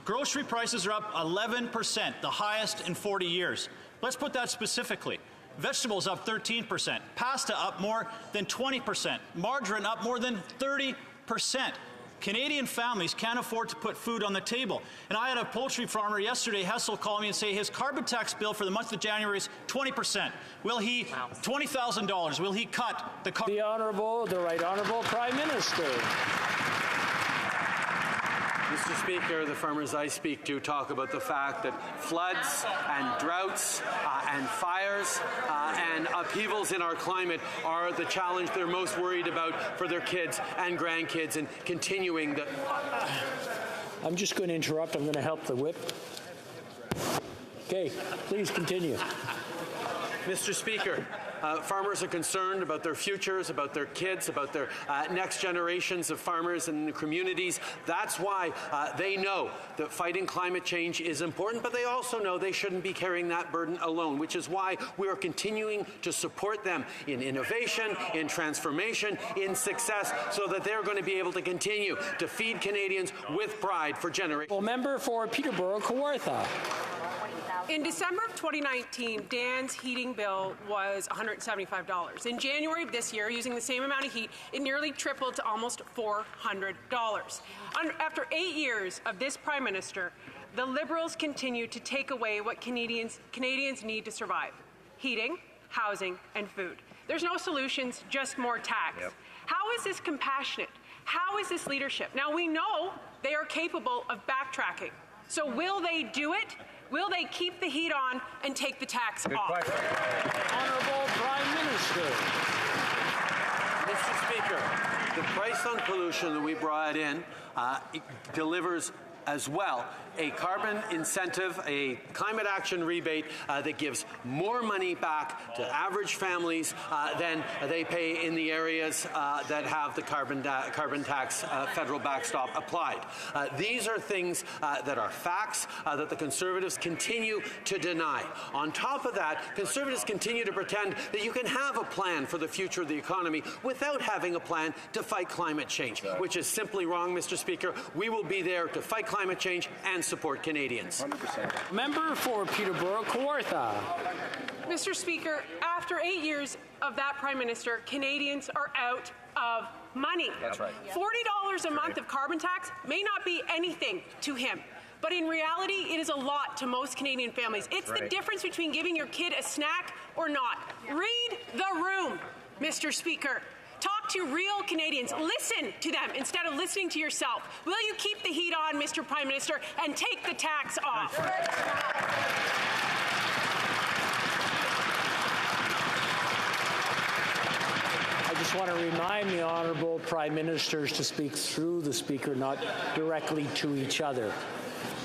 Grocery prices are up 11%, the highest in 40 years. Let's put that specifically. Vegetables up 13%, pasta up more than 20%, margarine up more than 30%. Canadian families can't afford to put food on the table. And I had a poultry farmer yesterday, Hessel, call me and say his carbon tax bill for the month of January is 20%. Will he, $20,000, will he cut the... The Right Honourable Prime Minister. Mr. Speaker, the farmers I speak to talk about the fact that floods and droughts and fires and upheavals in our climate are the challenge they're most worried about for their kids and grandkids, and continuing the... I'm just going to interrupt. I'm going to help the whip. Okay, please continue. Mr. Speaker, farmers are concerned about their futures, about their kids, about their next generations of farmers and the communities. That's why they know that fighting climate change is important, but they also know they shouldn't be carrying that burden alone, which is why we are continuing to support them in innovation, in transformation, in success, so that they're going to be able to continue to feed Canadians with pride for generations. Well, member for Peterborough-Kawartha. In December of 2019, Dan's heating bill was $175. In January of this year, using the same amount of heat, it nearly tripled to almost $400. After 8 years of this Prime Minister, the Liberals continue to take away what Canadians need to survive: heating, housing, and food. There's no solutions, just more tax. Yep. How is this compassionate? How is this leadership? Now, we know they are capable of backtracking. So will they do it? Will they keep the heat on and take the tax off? Honourable Prime Minister. Mr. Speaker, the price on pollution that we brought in delivers as well a carbon incentive, a climate action rebate that gives more money back to average families than they pay in the areas that have the carbon tax federal backstop applied. These are things that are facts that the Conservatives continue to deny. On top of that, Conservatives continue to pretend that you can have a plan for the future of the economy without having a plan to fight climate change, which is simply wrong, Mr. Speaker. We will be there to fight climate change and support Canadians. 100%. Member for Peterborough-Kawartha. Mr. Speaker, after 8 years of that Prime Minister, Canadians are out of money. That's right. $40 a month of carbon tax may not be anything to him, but in reality, it is a lot to most Canadian families. It's the difference between giving your kid a snack or not? Read the room, Mr. Speaker. Talk to real Canadians. Listen to them instead of listening to yourself. Will you keep the heat on, Mr. Prime Minister, and take the tax off? I just want to remind the Honourable Prime Ministers to speak through the Speaker, not directly to each other.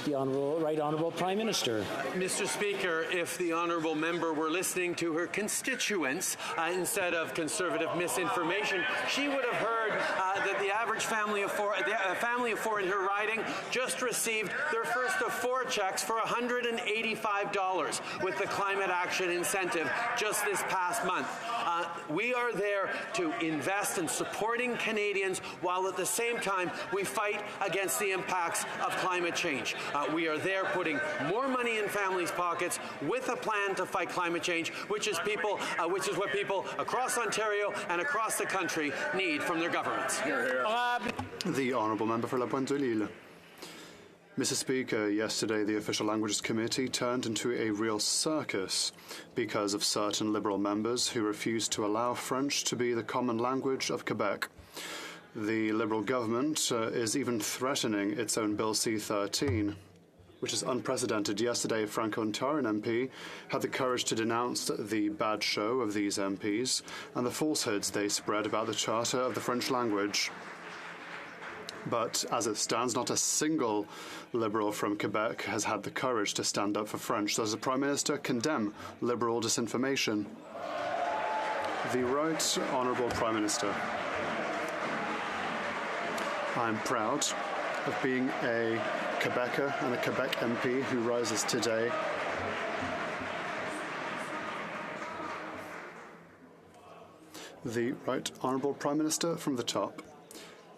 The Right Honourable Prime Minister. Mr. Speaker, if the Honourable Member were listening to her constituents instead of Conservative misinformation, she would have heard that the average family of four, a family of four in her riding, just received their first of 4 checks for $185 with the climate action incentive just this past month. We are there to invest in supporting Canadians while at the same time we fight against the impacts of climate change. We are there putting more money in families' pockets with a plan to fight climate change, which is what people across Ontario and across the country need from their governments. The Honourable Member for La Pointe-de-Lille. Mr. Speaker, yesterday the Official Languages Committee turned into a real circus because of certain Liberal members who refused to allow French to be the common language of Quebec. The Liberal government is even threatening its own Bill C-13, which is unprecedented. Yesterday, a Franco-Ontarian MP had the courage to denounce the bad show of these MPs and the falsehoods they spread about the Charter of the French language. But as it stands, not a single Liberal from Quebec has had the courage to stand up for French. Does the Prime Minister condemn Liberal disinformation? The Right Honourable Prime Minister. I'm proud of being a Quebecer and a Quebec MP who rises today the Right Honourable Prime Minister from the top.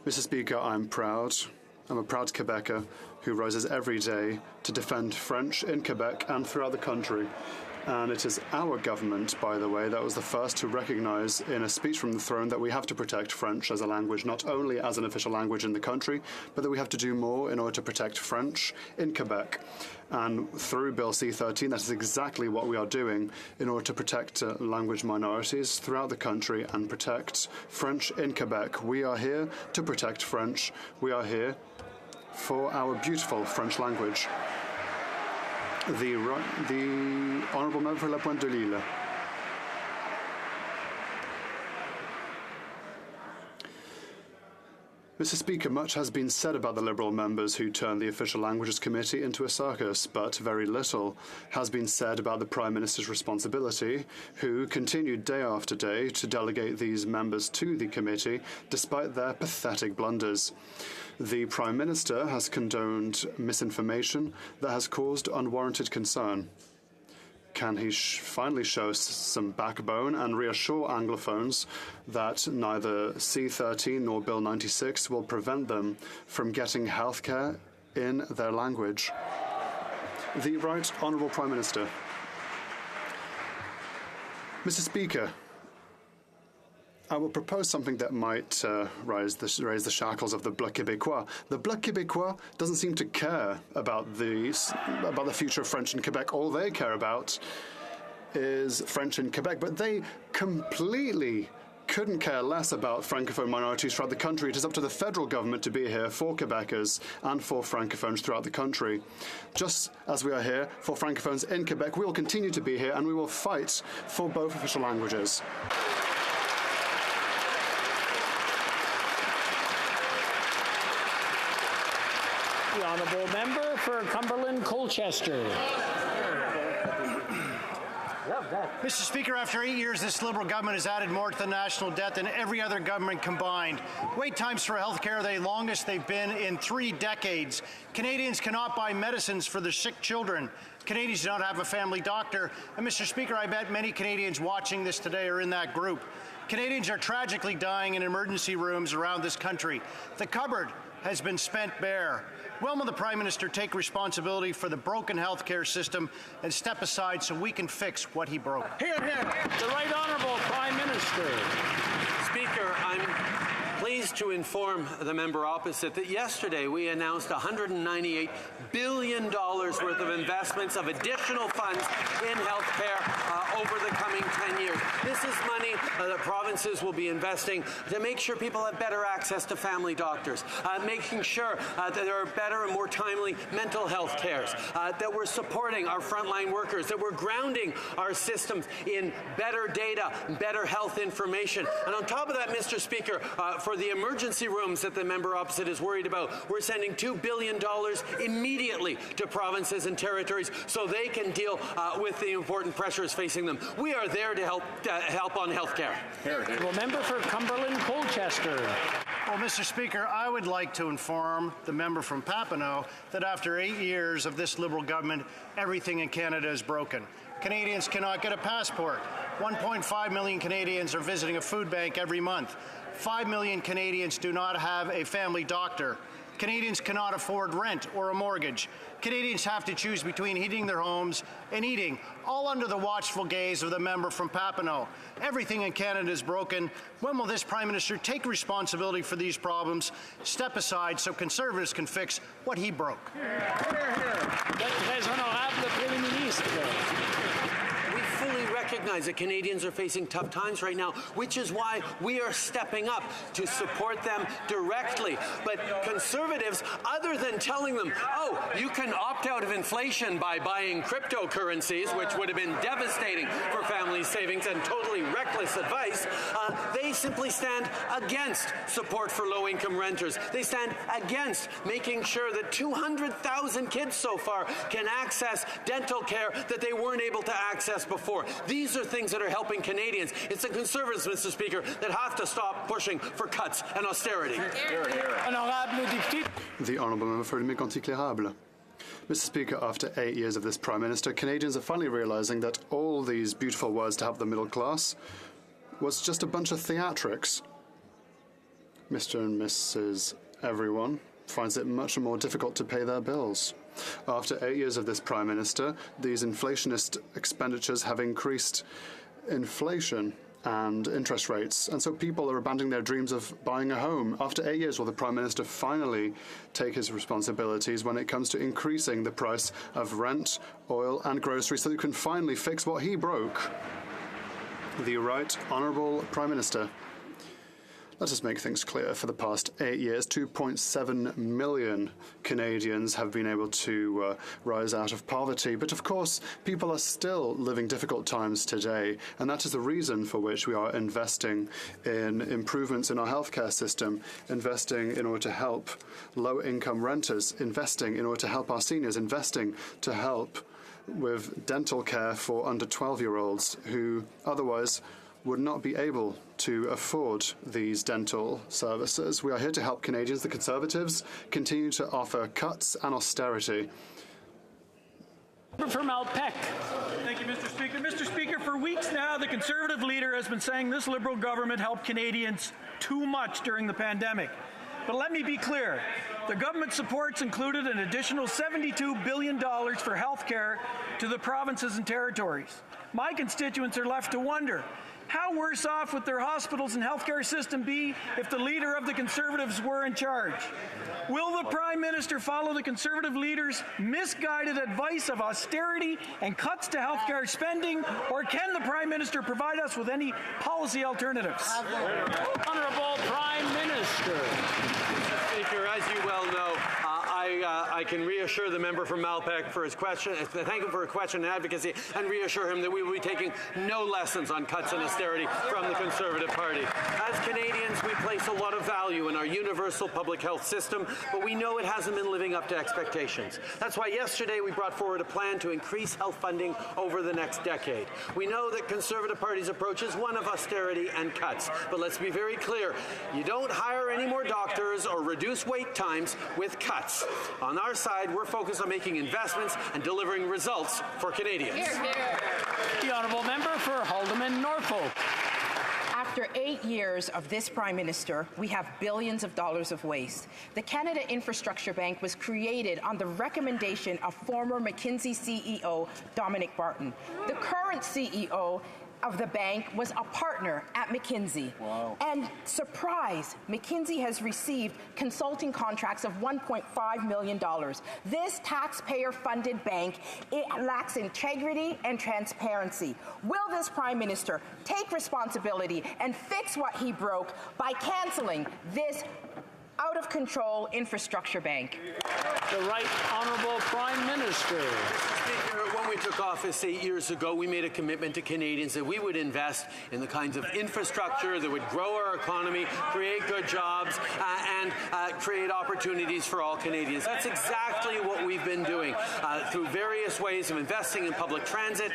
Mr. Speaker, I'm proud. I'm a proud Quebecer who rises every day to defend French in Quebec and throughout the country. And it is our government, by the way, that was the first to recognise in a speech from the throne that we have to protect French as a language, not only as an official language in the country, but that we have to do more in order to protect French in Quebec. And through Bill C-13, that is exactly what we are doing in order to protect language minorities throughout the country and protect French in Quebec. We are here to protect French. We are here for our beautiful French language. The Honourable Member for La Pointe-de-Lille. Mr. Speaker, much has been said about the Liberal members who turned the Official Languages Committee into a circus, but very little has been said about the Prime Minister's responsibility, who continued day after day to delegate these members to the committee, despite their pathetic blunders. The Prime Minister has condoned misinformation that has caused unwarranted concern. Can he finally show some backbone and reassure Anglophones that neither C-13 nor Bill 96 will prevent them from getting healthcare in their language? The Right Honourable Prime Minister. Mr. Speaker, I will propose something that might raise the shackles of the Bloc Québécois. The Bloc Québécois doesn't seem to care about the future of French in Quebec. All they care about is French in Quebec, but they completely couldn't care less about Francophone minorities throughout the country. It is up to the federal government to be here for Quebecers and for Francophones throughout the country. Just as we are here for Francophones in Quebec, we will continue to be here and we will fight for both official languages. The Honourable Member for Cumberland-Colchester. Mr. Speaker, after 8 years, this Liberal government has added more to the national debt than every other government combined. Wait times for health care are the longest they've been in 3 decades. Canadians cannot buy medicines for their sick children. Canadians do not have a family doctor. And Mr. Speaker, I bet many Canadians watching this today are in that group. Canadians are tragically dying in emergency rooms around this country. The cupboard has been spent bare. When will the Prime Minister take responsibility for the broken healthcare system and step aside so we can fix what he broke? Hear, hear. The Right Honourable Prime Minister. Speaker, I'm pleased to inform the member opposite that yesterday we announced $198 billion worth of investments of additional funds in health care over the coming 10 years. This is money that provinces will be investing to make sure people have better access to family doctors, making sure that there are better and more timely mental health cares, that we're supporting our frontline workers, that we're grounding our systems in better data, better health information. And on top of that, Mr. Speaker, for the emergency rooms that the member opposite is worried about, we're sending $2 billion immediately to provinces and territories so they can deal with the important pressures facing them. We are there to help on health care. Well, member for Cumberland Colchester. Well, Mr. Speaker, I would like to inform the member from Papineau that after 8 years of this Liberal government, everything in Canada is broken. Canadians cannot get a passport. 1.5 million Canadians are visiting a food bank every month. 5 million Canadians do not have a family doctor. Canadians cannot afford rent or a mortgage. Canadians have to choose between heating their homes and eating, all under the watchful gaze of the member from Papineau. Everything in Canada is broken. When will this Prime Minister take responsibility for these problems, step aside so Conservatives can fix what he broke? We fully recognize that Canadians are facing tough times right now, which is why we are stepping up to support them directly. But Conservatives, other than telling them, oh, you can opt out of inflation by buying cryptocurrencies, which would have been devastating for family savings and totally reckless advice, they simply stand against support for low-income renters. They stand against making sure that 200,000 kids so far can access dental care that they weren't able to access before. These are things that are helping Canadians. It's the Conservatives, Mr. Speaker, that have to stop pushing for cuts and austerity. The Honourable Member for Mégantic-L'Érable. Mr. Speaker, after 8 years of this Prime Minister, Canadians are finally realising that all these beautiful words to help the middle class was just a bunch of theatrics. Mr. and Mrs. Everyone finds it much more difficult to pay their bills. After 8 years of this Prime Minister, these inflationist expenditures have increased inflation and interest rates, and so people are abandoning their dreams of buying a home. After 8 years, will the Prime Minister finally take his responsibilities when it comes to increasing the price of rent, oil and groceries so that you can finally fix what he broke? The Right Honourable Prime Minister. Let us make things clear. For the past 8 years, 2.7 million Canadians have been able to rise out of poverty. But of course, people are still living difficult times today. And that is the reason for which we are investing in improvements in our healthcare system, investing in order to help low-income renters, investing in order to help our seniors, investing to help with dental care for under 12-year-olds who otherwise would not be able to afford these dental services. We are here to help Canadians. The Conservatives continue to offer cuts and austerity. From Alpec. Thank you, Mr. Speaker. Mr. Speaker, for weeks now, the Conservative leader has been saying this Liberal government helped Canadians too much during the pandemic. But let me be clear. The government supports included an additional $72 billion for health care to the provinces and territories. My constituents are left to wonder, how worse off would their hospitals and healthcare system be if the leader of the Conservatives were in charge? Will the Prime Minister follow the Conservative leader's misguided advice of austerity and cuts to healthcare spending, or can the Prime Minister provide us with any policy alternatives? Honourable Prime Minister. Speaker, as you well know, I can reassure the member from Malpeque for his question, thank him for his question and advocacy, and reassure him that we will be taking no lessons on cuts and austerity from the Conservative Party. As Canadians, we place a lot of value in our universal public health system, but we know it hasn't been living up to expectations. That's why yesterday we brought forward a plan to increase health funding over the next decade. We know that Conservative Party's approach is one of austerity and cuts, but let's be very clear. You don't hire any more doctors or reduce wait times with cuts. On our side, we're focused on making investments and delivering results for Canadians. Hear, hear. The Honourable Member for Haldimand Norfolk. After 8 years of this Prime Minister, we have billions of dollars of waste. The Canada Infrastructure Bank was created on the recommendation of former McKinsey CEO Dominic Barton. The current CEO of the bank was a partner at McKinsey. Wow. And surprise, McKinsey has received consulting contracts of $1.5 million. This taxpayer-funded bank, it lacks integrity and transparency. Will this Prime Minister take responsibility and fix what he broke by canceling this out-of-control infrastructure bank? The Right Honourable Prime Minister. Mr. Speaker, when we took office 8 years ago, we made a commitment to Canadians that we would invest in the kinds of infrastructure that would grow our economy, create good jobs, and create opportunities for all Canadians. That's exactly what we've been doing through various ways of investing in public transit,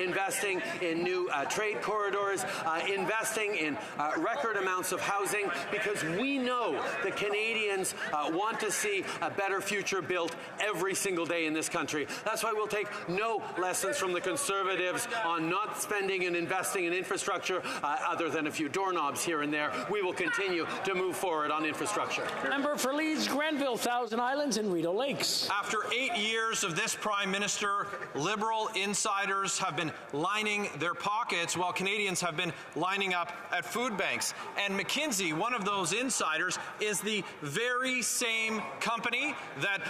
investing in new trade corridors, investing in record amounts of housing, because we know that Canadians want to see a better future built every single day in this country. That's why we'll take no lessons from the Conservatives on not spending and investing in infrastructure other than a few doorknobs here and there. We will continue to move forward on infrastructure. Member for Leeds, Grenville, Thousand Islands and Rideau Lakes. After 8 years of this Prime Minister, Liberal insiders have been lining their pockets while Canadians have been lining up at food banks. And McKinsey, one of those insiders, is the very same company that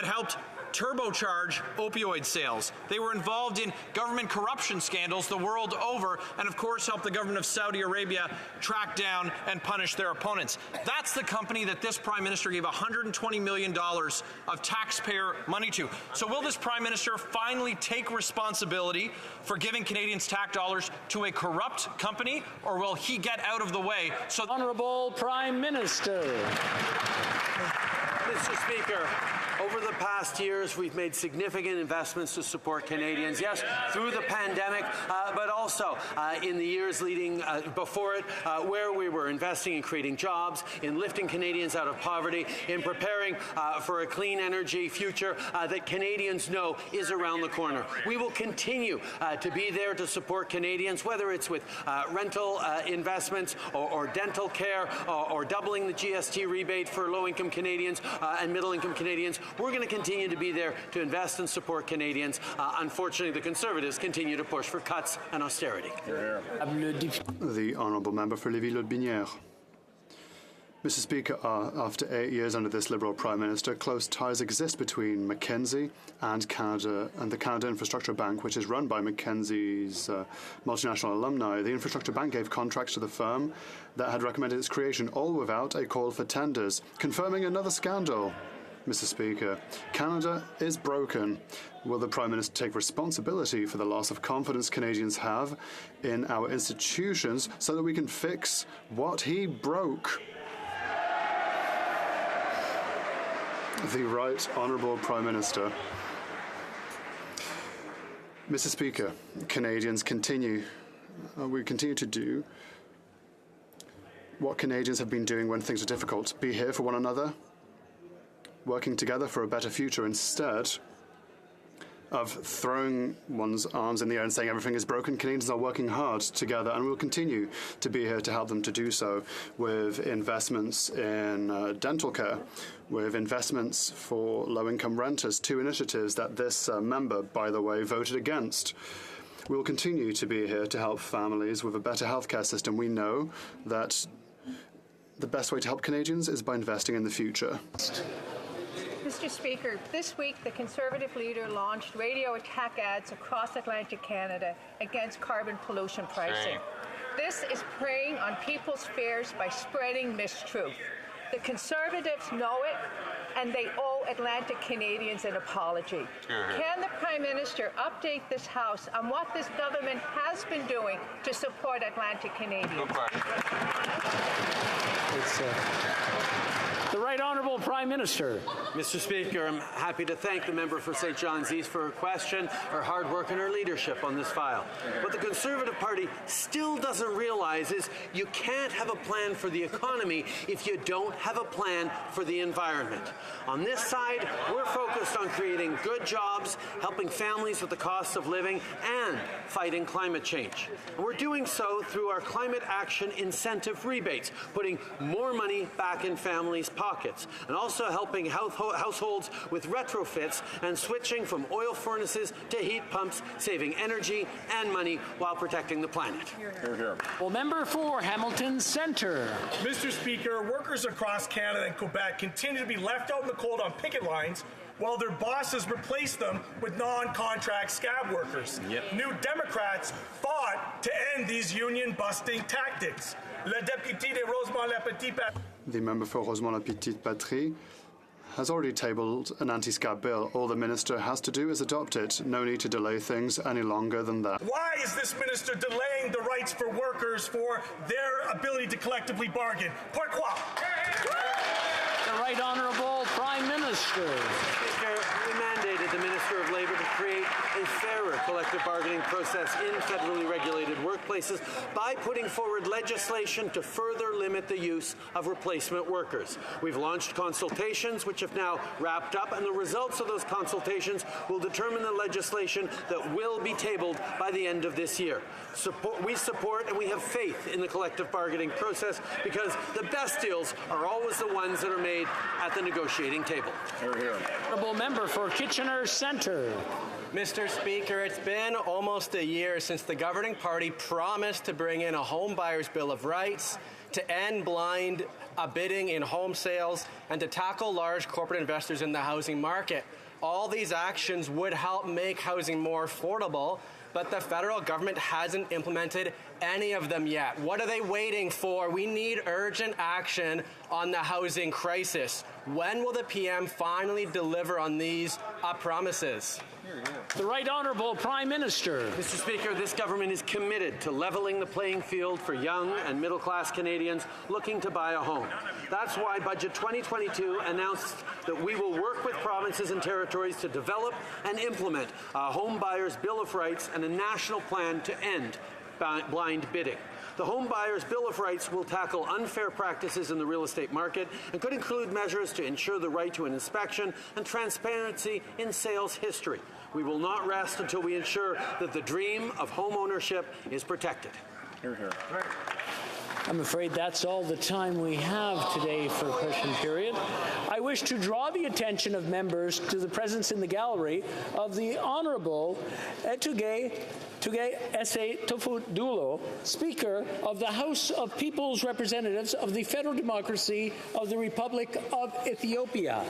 helped turbocharge opioid sales. They were involved in government corruption scandals the world over, and of course helped the government of Saudi Arabia track down and punish their opponents. That's the company that this Prime Minister gave $120 million of taxpayer money to. So will this Prime Minister finally take responsibility for giving Canadians tax dollars to a corrupt company, or will he get out of the way? So, Honourable Prime Minister. Mr. Speaker, over the past years, we've made significant investments to support Canadians, yes, through the pandemic, but also in the years leading before it, where we were investing in creating jobs, in lifting Canadians out of poverty, in preparing for a clean energy future that Canadians know is around the corner. We will continue to be there to support Canadians, whether it's with rental investments or dental care or doubling the GST rebate for low-income Canadians and middle-income Canadians. We're going to continue to be there to invest and support Canadians. Unfortunately, the Conservatives continue to push for cuts and austerity. The Honourable Member for Lévis-Lotbinière. Mr. Speaker, after 8 years under this Liberal Prime Minister, close ties exist between McKinsey and Canada and the Canada Infrastructure Bank, which is run by McKinsey's multinational alumni. The Infrastructure Bank gave contracts to the firm that had recommended its creation, all without a call for tenders, confirming another scandal. Mr. Speaker, Canada is broken. Will the Prime Minister take responsibility for the loss of confidence Canadians have in our institutions so that we can fix what he broke? The Right Honourable Prime Minister. Mr. Speaker, Canadians we continue to do what Canadians have been doing when things are difficult. Be here for one another, working together for a better future instead of throwing one's arms in the air and saying everything is broken. Canadians are working hard together, and we'll continue to be here to help them to do so with investments in dental care, with investments for low-income renters, two initiatives that this member, by the way, voted against. We will continue to be here to help families with a better healthcare system. We know that the best way to help Canadians is by investing in the future. Mr. Speaker, this week the Conservative leader launched radio attack ads across Atlantic Canada against carbon pollution pricing. This is preying on people's fears by spreading mistruth. The Conservatives know it, and they owe Atlantic Canadians an apology. Can the Prime Minister update this House on what this government has been doing to support Atlantic Canadians? The Right Honourable Prime Minister. Mr. Speaker, I'm happy to thank the member for St. John's East for her question, her hard work and her leadership on this file. What the Conservative Party still doesn't realize is you can't have a plan for the economy if you don't have a plan for the environment. On this side, we're focused on creating good jobs, helping families with the cost of living, and fighting climate change. And we're doing so through our climate action incentive rebates, putting more money back in families' pockets. and also helping households with retrofits and switching from oil furnaces to heat pumps, saving energy and money while protecting the planet. Hear, hear. Well, member for Hamilton Centre. Mr. Speaker, workers across Canada and Quebec continue to be left out in the cold on picket lines while their bosses replace them with non-contract scab workers. Yep. New Democrats fought to end these union-busting tactics. Le député de Rosemont-la-Petite. The member for Rosemont-la-Petite-Patrie has already tabled an anti-scab bill. All the minister has to do is adopt it. No need to delay things any longer than that. Why is this minister delaying the rights for workers for their ability to collectively bargain? Pourquoi? The Right Honourable Prime Minister. Speaker, we mandated the Minister of Labour to create a fairer collective bargaining process in federally regulated workplaces by putting forward legislation to further limit the use of replacement workers. We've launched consultations which have now wrapped up, and the results of those consultations will determine the legislation that will be tabled by the end of this year. We support and we have faith in the collective bargaining process because the best deals are always the ones that are made at the negotiating table. Hear, hear. Honourable member for Kitchener Centre. Mr. Speaker, it's been almost a year since the governing party promised to bring in a home buyer's bill of rights, to end blind bidding in home sales, and to tackle large corporate investors in the housing market. All these actions would help make housing more affordable, but the federal government hasn't implemented any of them yet. What are they waiting for? We need urgent action on the housing crisis. When will the PM finally deliver on these promises? The Right Honourable Prime Minister. Mr. Speaker, this government is committed to leveling the playing field for young and middle-class Canadians looking to buy a home. That's why Budget 2022 announced that we will work with provinces and territories to develop and implement a home buyer's bill of rights and a national plan to end blind bidding. The Home Buyers Bill of Rights will tackle unfair practices in the real estate market and could include measures to ensure the right to an inspection and transparency in sales history. We will not rest until we ensure that the dream of home ownership is protected. Hear, hear. I'm afraid that's all the time we have today for question period. I wish to draw the attention of members to the presence in the gallery of the Honourable Tugay Ese Tofudulo, Speaker of the House of People's Representatives of the Federal Democracy of the Republic of Ethiopia.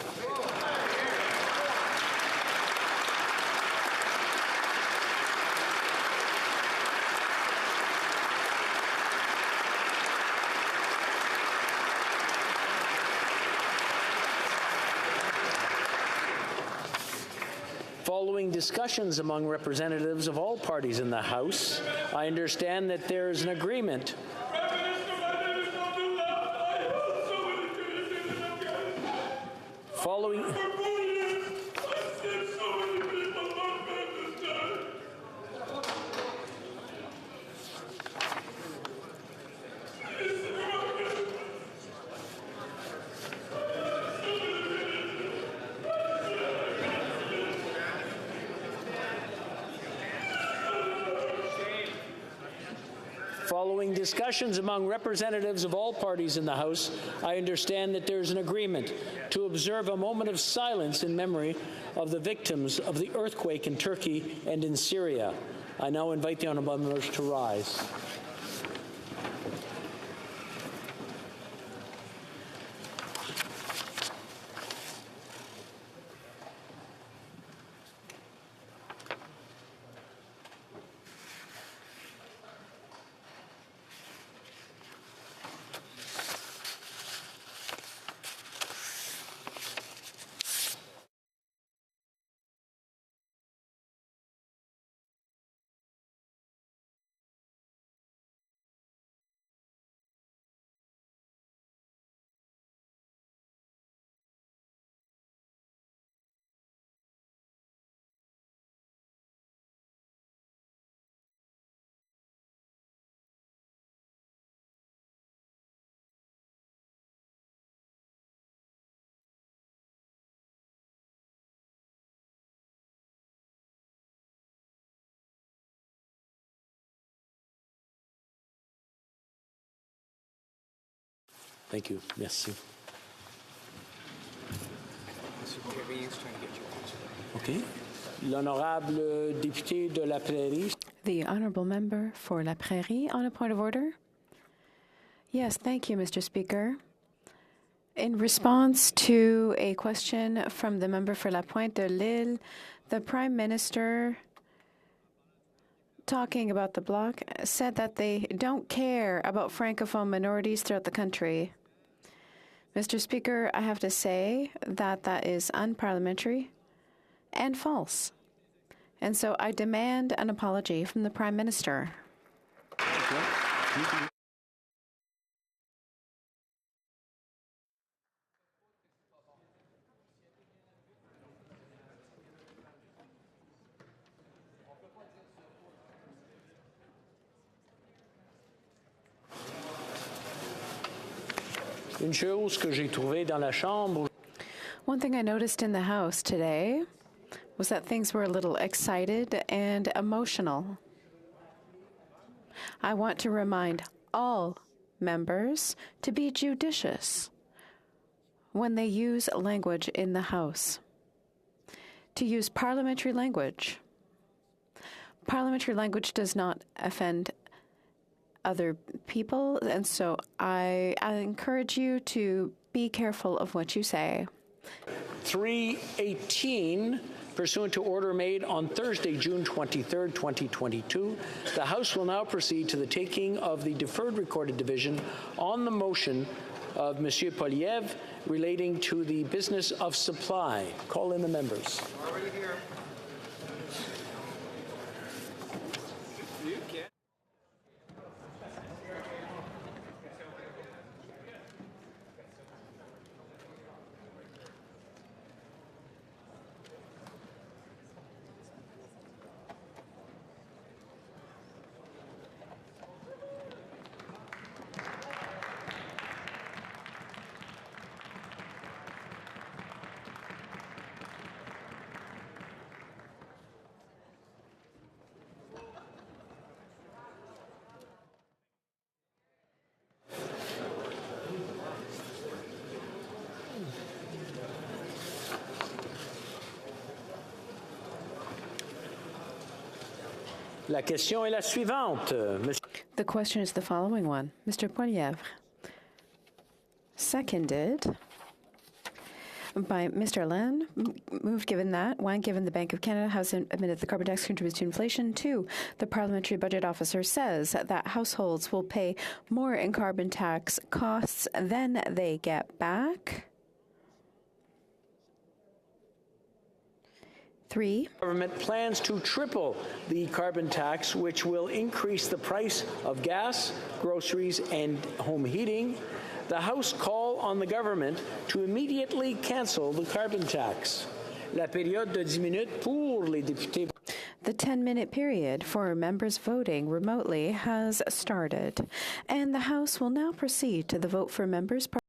Following discussions among representatives of all parties in the House, I understand that there is an agreement following Following discussions among representatives of all parties in the House, I understand that there is an agreement to observe a moment of silence in memory of the victims of the earthquake in Turkey and in Syria. I now invite the honourable members to rise. Thank you. Merci. Okay. L'honorable député de la Prairie. The honourable member for La Prairie on a point of order. Yes, thank you, Mr. Speaker. In response to a question from the member for La Pointe de l'Île, the Prime Minister, talking about the bloc, said that they don't care about Francophone minorities throughout the country. Mr. Speaker, I have to say that that is unparliamentary and false. And so I demand an apology from the Prime Minister. Une chose que j'ai trouvée dans la Chambre. One thing I noticed in the House today was that things were a little excited and emotional. I want to remind all members to be judicious when they use language in the House, to use parliamentary language. Parliamentary language does not offend other people, and so I encourage you to be careful of what you say. 318, pursuant to order made on Thursday, June 23rd, 2022, the House will now proceed to the taking of the deferred recorded division on the motion of M. Poilievre relating to the business of supply. Call in the members. Already here. La question est la suivante. The question is the following one. Mr. Poilievre. Seconded by Mr. Alain. Moved given that. 1, given the Bank of Canada has admitted the carbon tax contributes to inflation. 2, the parliamentary budget officer says that households will pay more in carbon tax costs than they get back. 3. Government plans to triple the carbon tax, which will increase the price of gas, groceries, and home heating. The House call on the government to immediately cancel the carbon tax. La période de 10 minutes pour les députés. The 10-minute period for members voting remotely has started, and the House will now proceed to the vote for members